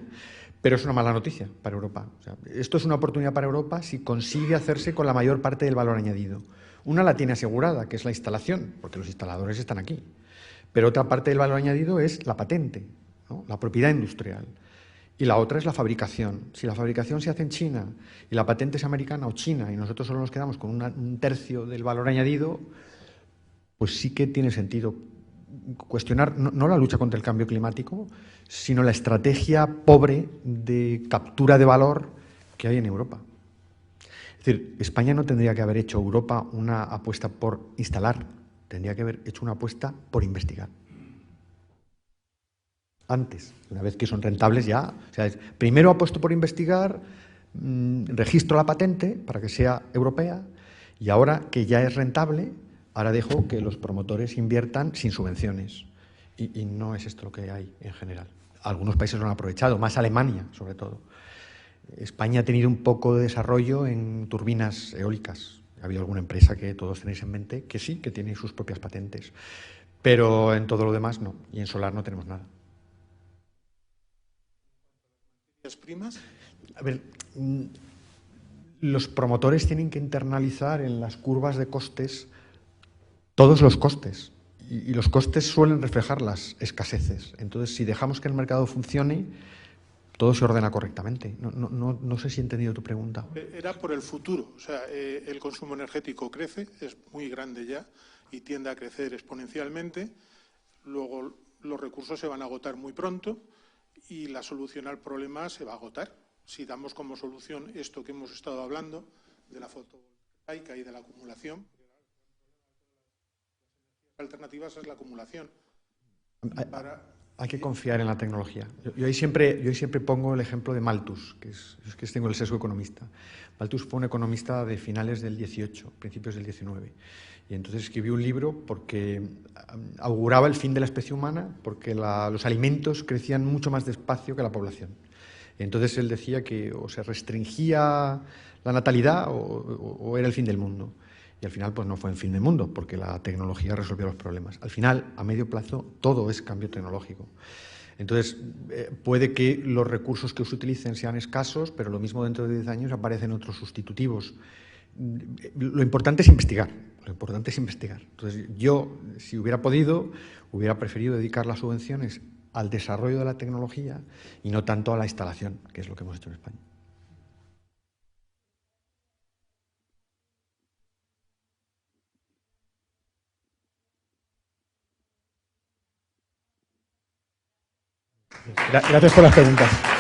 pero es una mala noticia para Europa. O sea, esto es una oportunidad para Europa si consigue hacerse con la mayor parte del valor añadido. Una la tiene asegurada, que es la instalación, porque los instaladores están aquí, pero otra parte del valor añadido es la patente, ¿no? La propiedad industrial. Y la otra es la fabricación. Si la fabricación se hace en China y la patente es americana o china y nosotros solo nos quedamos con un tercio del valor añadido, pues sí que tiene sentido cuestionar no la lucha contra el cambio climático, sino la estrategia pobre de captura de valor que hay en Europa. Es decir, España no tendría que haber hecho Europa una apuesta por instalar, tendría que haber hecho una apuesta por investigar. Antes, una vez que son rentables ya. O sea, primero apuesto por investigar, registro la patente para que sea europea, y ahora que ya es rentable, ahora dejo que los promotores inviertan sin subvenciones. Y no es esto lo que hay en general. Algunos países lo han aprovechado, más Alemania sobre todo. España ha tenido un poco de desarrollo en turbinas eólicas. Ha habido alguna empresa que todos tenéis en mente que sí, que tiene sus propias patentes. Pero en todo lo demás no. Y en solar no tenemos nada. ¿Las primas? A ver, los promotores tienen que internalizar en las curvas de costes todos los costes. Y los costes suelen reflejar las escaseces. Entonces, si dejamos que el mercado funcione, todo se ordena correctamente. No sé si he entendido tu pregunta. Era por el futuro. O sea, el consumo energético crece, es muy grande ya y tiende a crecer exponencialmente. Luego los recursos se van a agotar muy pronto y la solución al problema se va a agotar. Si damos como solución esto que hemos estado hablando, de la fotovoltaica y de la acumulación, la alternativa es la acumulación. Hay que confiar en la tecnología. Yo ahí siempre pongo el ejemplo de Malthus, que tengo el sesgo economista. Malthus fue un economista de finales del 18, principios del 19. Y entonces escribió un libro porque auguraba el fin de la especie humana, porque los alimentos crecían mucho más despacio que la población. Entonces él decía que o se restringía la natalidad o era el fin del mundo. Y al final pues no fue el fin del mundo, porque la tecnología resolvió los problemas. Al final, a medio plazo, todo es cambio tecnológico. Entonces, puede que los recursos que se utilicen sean escasos, pero lo mismo dentro de 10 años aparecen otros sustitutivos. Lo importante es investigar. Lo importante es investigar. Entonces, yo, si hubiera podido, hubiera preferido dedicar las subvenciones al desarrollo de la tecnología y no tanto a la instalación, que es lo que hemos hecho en España. Gracias por las preguntas.